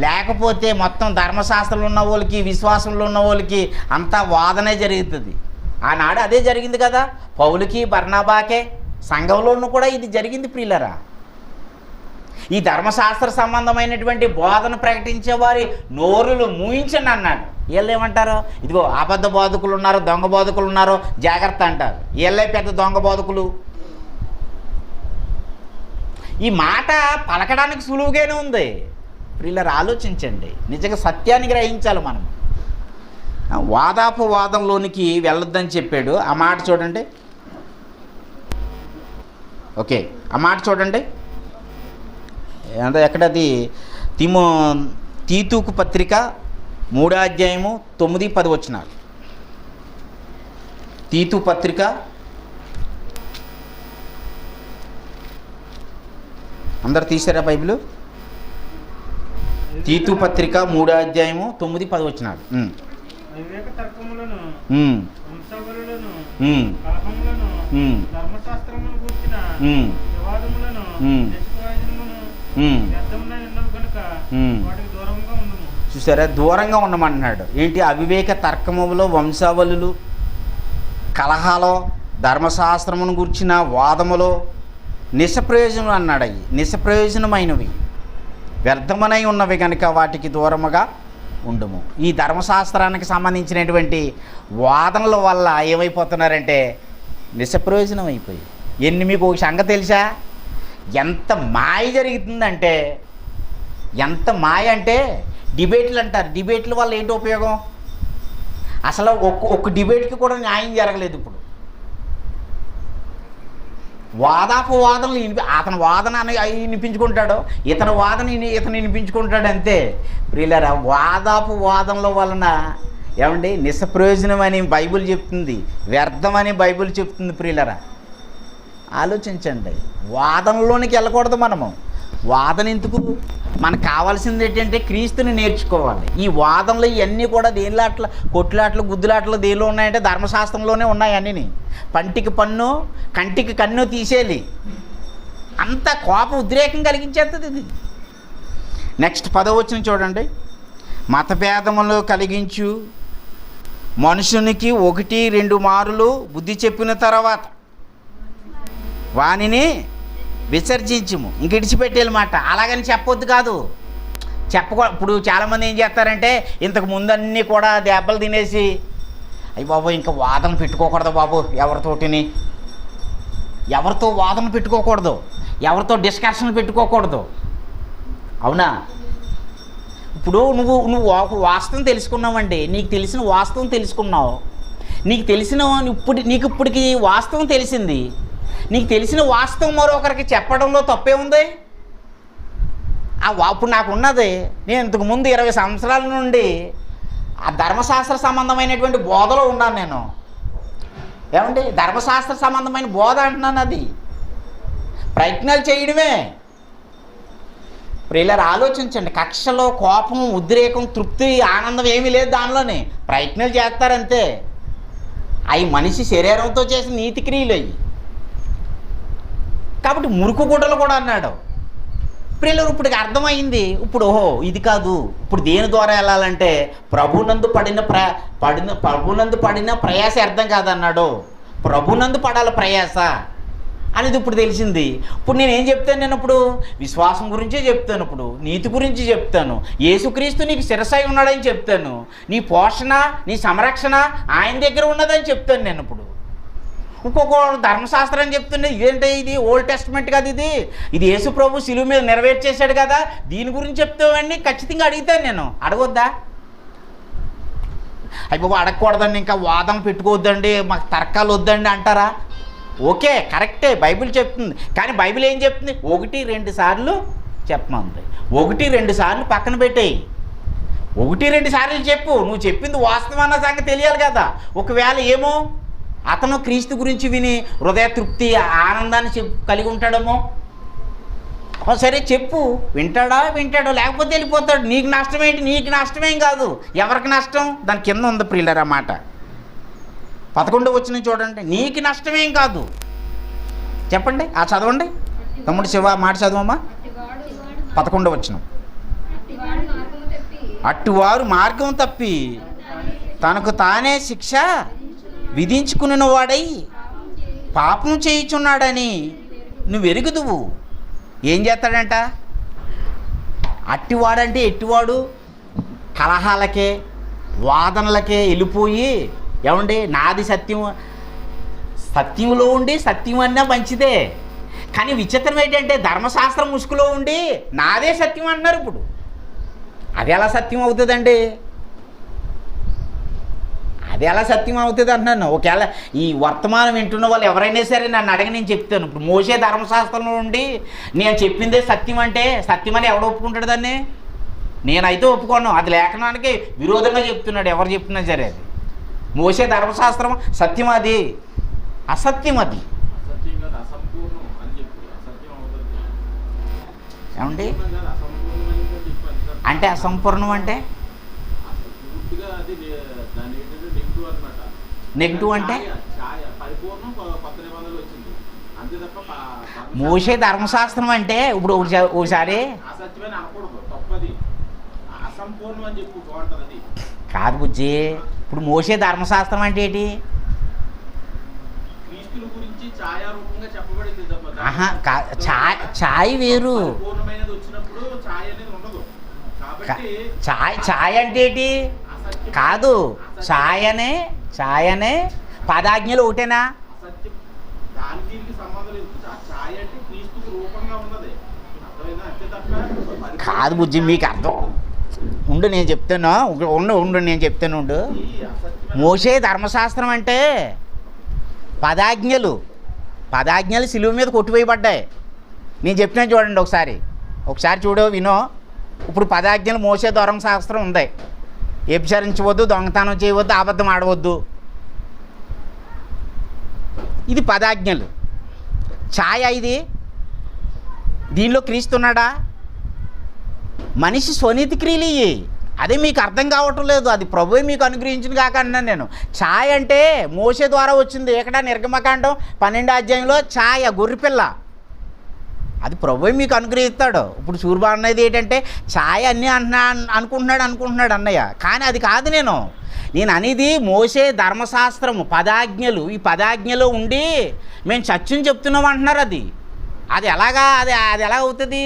లేకపోతే మొత్తం ధర్మశాస్త్రంలో ఉన్న వాళ్ళకి, విశ్వాసంలో ఉన్న వాళ్ళకి అంతా వాదనే జరుగుతుంది. ఆనాడు అదే జరిగింది కదా, పౌలుకి బర్నబాకే సంఘంలోనూ కూడా ఇది జరిగింది. ప్రియులారా, ఈ ధర్మశాస్త్ర సంబంధమైనటువంటి బోధన ప్రకటించే వారి నోరులు మూయించండి అన్నాడు. వీళ్ళు ఏమంటారు? ఇదిగో అబద్ధ బోధకులు ఉన్నారు, దొంగ బోధకులు ఉన్నారు, జాగ్రత్త అంటారు. వీళ్ళే పెద్ద దొంగ బోధకులు. ఈ మాట పలకడానికి సులువుగానే ఉంది. ప్రియులారా ఆలోచించండి, నిజంగా సత్యాన్ని గ్రహించాలి మనం. వాదాపవాదంలోనికి వెళ్ళొద్దని చెప్పాడు. ఆ మాట చూడండి. ఓకే, ఆ మాట చూడండి. అంటే ఎక్కడది? తీతుకు పత్రిక 3వ అధ్యాయము 9-10 వచనాలు. తీతు పత్రిక అందరు తీసారా బైబిల్? తీతు పత్రిక 3వ అధ్యాయము 9-10 వచనాలు. వివేక తర్కములను, ఉమ్, వంశములను, ఉమ్, కలహములను, ఉమ్, ధర్మశాస్త్రమును గూర్చిన ఉమ్, వివాదములను, ఉమ్, నిష్ప్రయోజనమును, ఉమ్, వ్యర్థములై ఉన్నవి కనుక ఉమ్. వాటికి దూరంగా ఉండుము. చూసారా, దూరంగా ఉండమంటున్నాడు. ఏంటి? అవివేక తర్కములో, వంశావళులు, కలహాలో, ధర్మశాస్త్రమును గుర్చిన వాదములో నిష్ప్రయోజనం అన్నాడు. అవి నిష్ప్రయోజనమైనవి, వ్యర్థమనై ఉన్నవి కనుక వాటికి దూరముగా ఉండుము. ఈ ధర్మశాస్త్రానికి సంబంధించినటువంటి వాదనల వల్ల ఏమైపోతున్నారంటే నిష్ప్రయోజనం అయిపోయి. మీకు ఒక సంగతి తెలుసా? ఎంత మాయ జరుగుతుందంటే, ఎంత మాయ అంటే డిబేట్లు అంటారు. డిబేట్ల వల్ల ఏంటి ఉపయోగం? అసలు ఒక్క డిబేట్కి కూడా న్యాయం జరగలేదు. ఇప్పుడు వాదాపవాదనలు అతని వాదన వినిపించుకుంటాడు, ఇతని వాదన ఇతను వినిపించుకుంటాడు, అంతే. ప్రియులారా, వాదాపవాదనల వలన ఏమండి నిస్ప్రయోజనం అని బైబిల్ చెప్తుంది, వ్యర్థమని బైబిల్ చెప్తుంది. ప్రియులారా, ఆలోచించండి. వాదనలోనికి వెళ్ళకూడదు మనము. వాదన ఎందుకు? మనకు కావాల్సింది ఏంటంటే క్రీస్తుని నేర్చుకోవాలి. ఈ వాదనలు ఇవన్నీ కూడా దేనిలో అట్లా కొట్లాట్లు గుద్దులాట్లు దేనిలో ఉన్నాయంటే ధర్మశాస్త్రంలోనే ఉన్నాయి. అన్నీ పంటికి పన్ను కంటికి కన్ను తీసేయాలి. అంత కోప ఉద్రేకం కలిగించేస్తుంది ఇది. నెక్స్ట్ 10వ వచనం చూడండి. మతభేదములు కలిగించు మనుషునికి 1-2 మారులు బుద్ధి చెప్పిన తర్వాత వానిని విసర్జించుము, ఇంక ఇడిచిపెట్టేయాలన్నమాట. అలాగని చెప్పొద్దు కాదు, ఇప్పుడు చాలామంది ఏం చేస్తారంటే ఇంతకు ముందన్నీ కూడా దెబ్బలు తినేసి అయ్యి బాబు ఇంకా వాదన పెట్టుకోకూడదు బాబు, ఎవరితో వాదన పెట్టుకోకూడదు, ఎవరితో డిస్కషన్ పెట్టుకోకూడదు. అవునా? ఇప్పుడు నువ్వు వాస్తవం తెలుసుకున్నావండి, నీకు తెలిసిన వాస్తవం తెలుసుకున్నావు, నీకు ఇప్పటికి వాస్తవం తెలిసింది. నీకు తెలిసిన వాస్తవం మరొకరికి చెప్పడంలో తప్పే ఉంది? ఇప్పుడు నాకున్నది, నేను ఇంతకుముందు 20 సంవత్సరాల నుండి ఆ ధర్మశాస్త్ర సంబంధమైనటువంటి బోధలో ఉన్నాను నేను. ఏమండి, ధర్మశాస్త్ర సంబంధమైన బోధ అంటున్నాను. అది ప్రయత్నాలు చేయడమే. ప్రియులారా, ఆలోచించండి. కక్షలో కోపం, ఉద్రేకం, తృప్తి, ఆనందం ఏమీ లేదు దానిలోనే. ప్రయత్నాలు చేస్తారంతే. అవి మనిషి శరీరంతో చేసిన నీతి క్రియలు అవి. కాబట్టి మురుకు గుడ్డలు కూడా అన్నాడు. ప్రియులు ఇప్పటికి అర్థమైంది. ఇప్పుడు ఓహో ఇది కాదు, ఇప్పుడు దేని ద్వారా వెళ్ళాలంటే ప్రభునందు పడిన ప్రయాస అర్థం కాదన్నాడు. ప్రభునందు పడాలి ప్రయాస అనేది ఇప్పుడు తెలిసింది. ఇప్పుడు నేనేం చెప్తాను? నేను ఇప్పుడు విశ్వాసం గురించే చెప్తాను, ఇప్పుడు నీతి గురించి చెప్తాను, యేసుక్రీస్తు నీకు శిరసై ఉన్నాడని చెప్తాను, నీ పోషణ నీ సంరక్షణ ఆయన దగ్గర ఉన్నదని చెప్తాను. నేను ఇప్పుడు ఇంకొక ధర్మశాస్త్రం చెప్తుండే, ఇదేంటే ఇది ఓల్డ్ టెస్ట్మెంట్ కదా, ఇది యేసు ప్రభు శిలువ మీద నెరవేర్చేశాడు కదా, దీని గురించి చెప్తామని ఖచ్చితంగా అడుగుతాను. నేను అడగొద్దా? అయిపో అడగకూడదండి, ఇంకా వాదన పెట్టుకోవద్దండి, మాకు తర్కాలు వద్దండి అంటారా? ఓకే, కరెక్టే, బైబిల్ చెప్తుంది. కానీ బైబిల్ ఏం చెప్తుంది? 1-2 సార్లు చెప్పమంది. 1-2 సార్లు పక్కన పెట్టేయి. 1-2 సార్లు చెప్పు. నువ్వు చెప్పింది వాస్తవం అన్న సంగతి తెలియాలి కదా. ఒకవేళ ఏమో అతను క్రీస్తు గురించి విని హృదయ తృప్తి ఆనందాన్ని కలిగి ఉంటాడేమో. సరే చెప్పు, వింటాడో లేకపోతే వెళ్ళిపోతాడు. నీకు నష్టం ఏంటి? నీకు నష్టమేం కాదు, ఎవరికి నష్టం? దాని కింద ఉంది ప్రియులారా మాట. 11వ వచనం చూడండి. నీకు నష్టమేం కాదు. చెప్పండి, చదవండి తమ్ముడు శివ, మాట చదవమ్మా. 11వ వచనం. అట్టువారు మార్గం తప్పి తనకు తానే శిక్ష విధించుకున్న వాడై పాపం చేయుచున్నాడని నువ్వు ఎరుగుదువు. ఏం చేస్తాడంట? అట్టివాడంటే ఎట్టివాడు? కలహాలకే వాదనలకే వెళ్ళిపోయి, ఏమండి నాది సత్యంలో ఉండి సత్యం అన్నా మంచిదే, కానీ విచిత్రం ఏంటంటే ధర్మశాస్త్రం ముసుగులో ఉండి నాదే సత్యం అన్నారు. ఇప్పుడు అది ఎలా సత్యం అవుతుందండి? అది ఎలా సత్యం అవుతుంది అంటున్నాను. ఒకవేళ ఈ వర్తమానం వింటున్న వాళ్ళు ఎవరైనా సరే నన్ను అడగ, నేను చెప్తాను. ఇప్పుడు మోషే ధర్మశాస్త్రంలో ఉండి నేను చెప్పిందే సత్యం అంటే సత్యమని ఎవడు ఒప్పుకుంటాడు దాన్ని? నేనైతే ఒప్పుకోను. అది లేఖనానికి విరోధంగా చెప్తున్నాడు ఎవరు చెప్పినా సరే. అది మోషే ధర్మశాస్త్రం సత్యం, అది అసత్యం. అది ఏమండి అంటే అసంపూర్ణం అంటే నెగిటివ్ అంటే మోషే ధర్మశాస్త్రం అంటే ఇప్పుడు ఒకసారి కాదు బుజ్జి. ఇప్పుడు మోషే ధర్మశాస్త్రం అంటే ఏంటి? ఛాయ్ వేరు. ఛాయ్ అంటే ఏంటి? కాదు, ఛాయ్ అనే పదాజ్ఞలు ఒకటేనా? కాదు బుజ్జి, మీకు అర్థం ఉండు నేను చెప్తాను, ఉండు నేను చెప్తాను ఉండు. మోషే ధర్మశాస్త్రం అంటే పదాజ్ఞలు సిలువ మీద కొట్టివేయబడ్డాయి. నేను చెప్పినా చూడండి ఒకసారి చూడు వినో. ఇప్పుడు పదాజ్ఞలు మోసే ధర్మశాస్త్రం ఉంది. వ్యభిచరించవద్దు, దొంగతనం చేయవద్దు, అబద్ధం ఆడవద్దు. ఇది పదాజ్ఞలు. ఛాయ ఇది. దీనిలో క్రీస్తున్నాడా? మనిషి స్వనీతి క్రియలు ఇవి. అదే మీకు అర్థం కావటం లేదు. అది ప్రభువే మీకు అనుగ్రహించిన కాక అన్నాను నేను. ఛాయ అంటే మోసే ద్వారా వచ్చింది. ఇక్కడ నిర్గమకాండం 12వ అధ్యాయంలో ఛాయ, గొర్రెపిల్ల, అది ప్రభువే మీకు అనుగ్రహిస్తాడు. ఇప్పుడు చూరుబా అన్నది ఏంటంటే ఛాయ అన్నీ అనుకుంటున్నాడు అన్నయ్య, కానీ అది కాదు. నేను అనేది మోసే ధర్మశాస్త్రము, పదాజ్ఞలు. ఈ పదాజ్ఞలో ఉండి మేము చచ్చుని చెప్తున్నాం అంటున్నారు. అది ఎలాగా అది ఎలా అవుతుంది?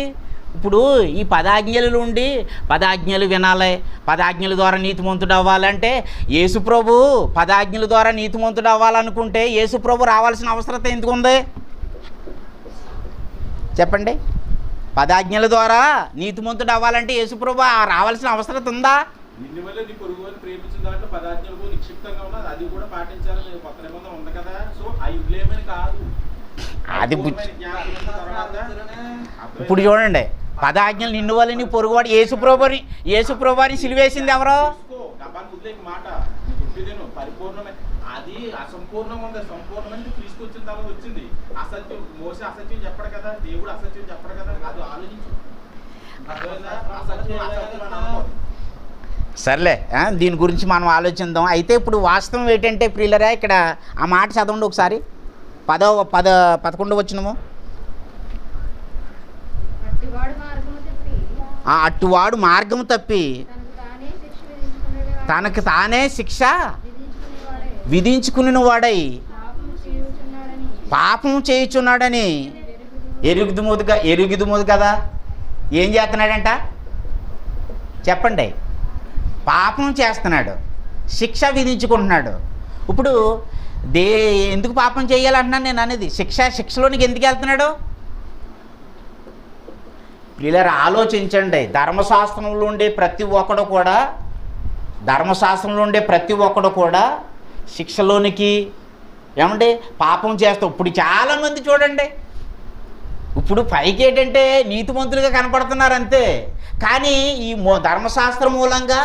ఇప్పుడు ఈ పదాజ్ఞలు ఉండి పదాజ్ఞలు వినాలి, పదాజ్ఞల ద్వారా నీతిమంతుడు అవ్వాలంటే యేసుప్రభు పదాజ్ఞల ద్వారా నీతిమంతుడు అవ్వాలనుకుంటే యేసుప్రభు రావాల్సిన అవసరం ఎందుకు ఉంది చెప్పండి? పదాజ్ఞల ద్వారా నీతిమంతుడు అవ్వాలంటే యేసుప్రభు రావాల్సిన అవసరం ఉందా? నిన్ను వల్ల నీ పొరుగువారిని ప్రేమించిన దాంట్లో పదాజ్ఞలు నిక్షిప్తంగా ఉన్నది, అది కూడా పాటించాలని కొత్త నిబంధన ఉంది కదా. సో అవి ఇవ్వలేమని కాదు, అది ఇప్పుడు చూడండి. పదాజ్ఞలు నిన్ను వల్ల నీ పొరుగువాడు యేసుప్రభుని సిలువేసింది ఎవరో? మాట పరిపూర్ణమే. అది అసంపూర్ణంగా ఉంది, సంపూర్ణమైన క్రీస్తు వచ్చిన తర్వాత వచ్చింది. అసత్యం మోసే అసత్యం చెప్పడు కదా, దేవుడు అసత్యం చెప్పడు కదా. అది ఆలోచించు. సర్లే, దీని గురించి మనం ఆలోచిద్దాం. అయితే ఇప్పుడు వాస్తవం ఏంటంటే ప్రియులరా, ఇక్కడ ఆ మాట చదవండి ఒకసారి. 11వ వచనము. అట్టువాడు మార్గము తప్పి తనకు తానే శిక్ష విధించుకుని వాడై పాపం చేయుచున్నాడని ఎరుగుదుమోదు కదా. ఏం చేస్తున్నాడంట చెప్పండి? పాపం చేస్తున్నాడు, శిక్ష విధించుకుంటున్నాడు. ఇప్పుడు ఎందుకు పాపం చేయాలంటున్నాను నేను అనేది? శిక్షలోనికి ఎందుకు వెళ్తున్నాడు? ఇలా ఆలోచించండి. ధర్మశాస్త్రంలో ఉండే ప్రతి ఒక్కడు కూడా శిక్షలోనికి ఏమంటే పాపం చేస్తాం. ఇప్పుడు చాలామంది చూడండి, ఇప్పుడు పైకి ఏంటంటే నీతిమంతులుగా కనపడుతున్నారు అంతే, కానీ ఈ ధర్మశాస్త్రం మూలంగా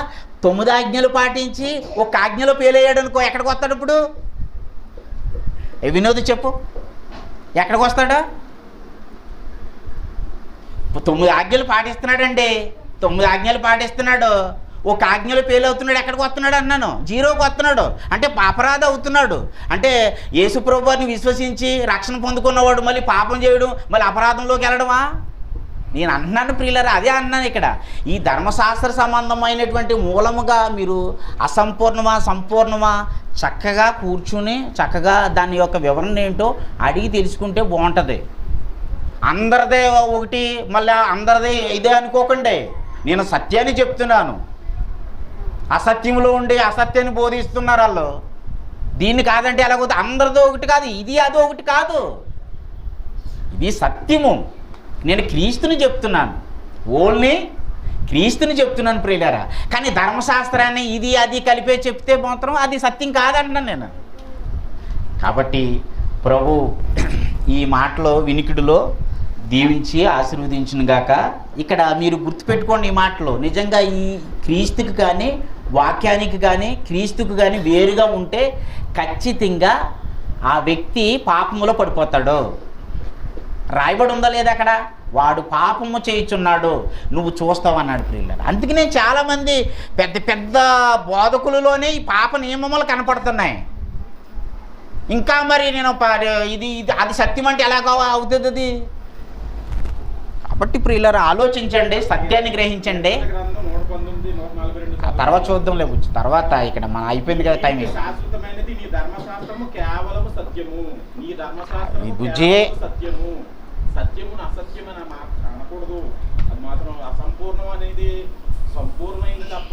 9 ఆజ్ఞలు పాటించి ఒక ఆజ్ఞలో ఫెయిల్ అయ్యాడు అనుకో, ఎక్కడికి వస్తాడు ఇప్పుడు? వినోద్ చెప్పు, ఎక్కడికి వస్తాడు? 9 ఆజ్ఞలు పాటిస్తున్నాడండి, 9 ఆజ్ఞలు పాటిస్తున్నాడు, ఒక ఆజ్ఞలో ఫెయిల్ అవుతున్నాడు. ఎక్కడికి వస్తున్నాడు అన్నాను? 0కి వస్తున్నాడు. అంటే అపరాధ అవుతున్నాడు. అంటే యేసుప్రభుని విశ్వసించి రక్షణ పొందుకున్నవాడు మళ్ళీ పాపం చేయడం, మళ్ళీ అపరాధంలోకి వెళ్ళడమా? నేను అంటున్నాను ప్రియులారా, అదే అన్నాను ఇక్కడ. ఈ ధర్మశాస్త్ర సంబంధమైనటువంటి మూలముగా మీరు అసంపూర్ణమా సంపూర్ణమా చక్కగా కూర్చుని చక్కగా దాని యొక్క వివరణ ఏంటో అడిగి తెలుసుకుంటే బాగుంటుంది. అందరిదే ఒకటి మళ్ళీ అందరిదే ఇదే అనుకోకండి. నేను సత్యాన్ని చెప్తున్నాను, అసత్యంలో ఉండి అసత్యాన్ని బోధిస్తున్నారు వాళ్ళు. దీన్ని కాదంటే ఎలాగవుతుంది? అందరిదో ఒకటి కాదు, ఇది అదో ఒకటి కాదు, ఇది సత్యము. నేను క్రీస్తుని చెప్తున్నాను, ఓన్లీ క్రీస్తుని చెప్తున్నాను ప్రియులారా. కానీ ధర్మశాస్త్రాన్ని ఇది అది కలిపే చెప్తే మాత్రం అది సత్యం కాదంటున్నాను నేను. కాబట్టి ప్రభు ఈ మాటలో వినికిడిలో దీవించి ఆశీర్వదించును గాక. ఇక్కడ మీరు గుర్తుపెట్టుకోండి, ఈ మాటలో నిజంగా ఈ క్రీస్తుకి కానీ వాక్యానికి కానీ క్రీస్తుకు కానీ వేరుగా ఉంటే ఖచ్చితంగా ఆ వ్యక్తి పాపములో పడిపోతాడు. రాయబడి ఉందా లేదా అక్కడ? వాడు పాపము చేయుచున్నాడు, నువ్వు చూస్తావు అన్నాడు ప్రియులారా. అందుకే నేను చాలామంది పెద్ద పెద్ద బోధకులలోనే ఈ పాప నియమములు కనపడుతున్నాయి. ఇంకా మరి నేను ఇది అది సత్యం అంటే ఎలాగో అవుతుంది అది? కాబట్టి ప్రియులారా ఆలోచించండి, సత్యాన్ని గ్రహించండి. తర్వాత చూద్దాం లేవు, తర్వాత ఇక్కడ మన అయిపోయింది కదా టైం. శాశ్వతమైనది నీ ధర్మశాస్త్రము కేవలము సత్యము, నీ ధర్మశాస్త్రము బుజ్జి సత్యము. సత్యమును అసత్యమని అనకూడదు. అది మాత్రం అసంపూర్ణం అనేది సంపూర్ణమైంది తప్ప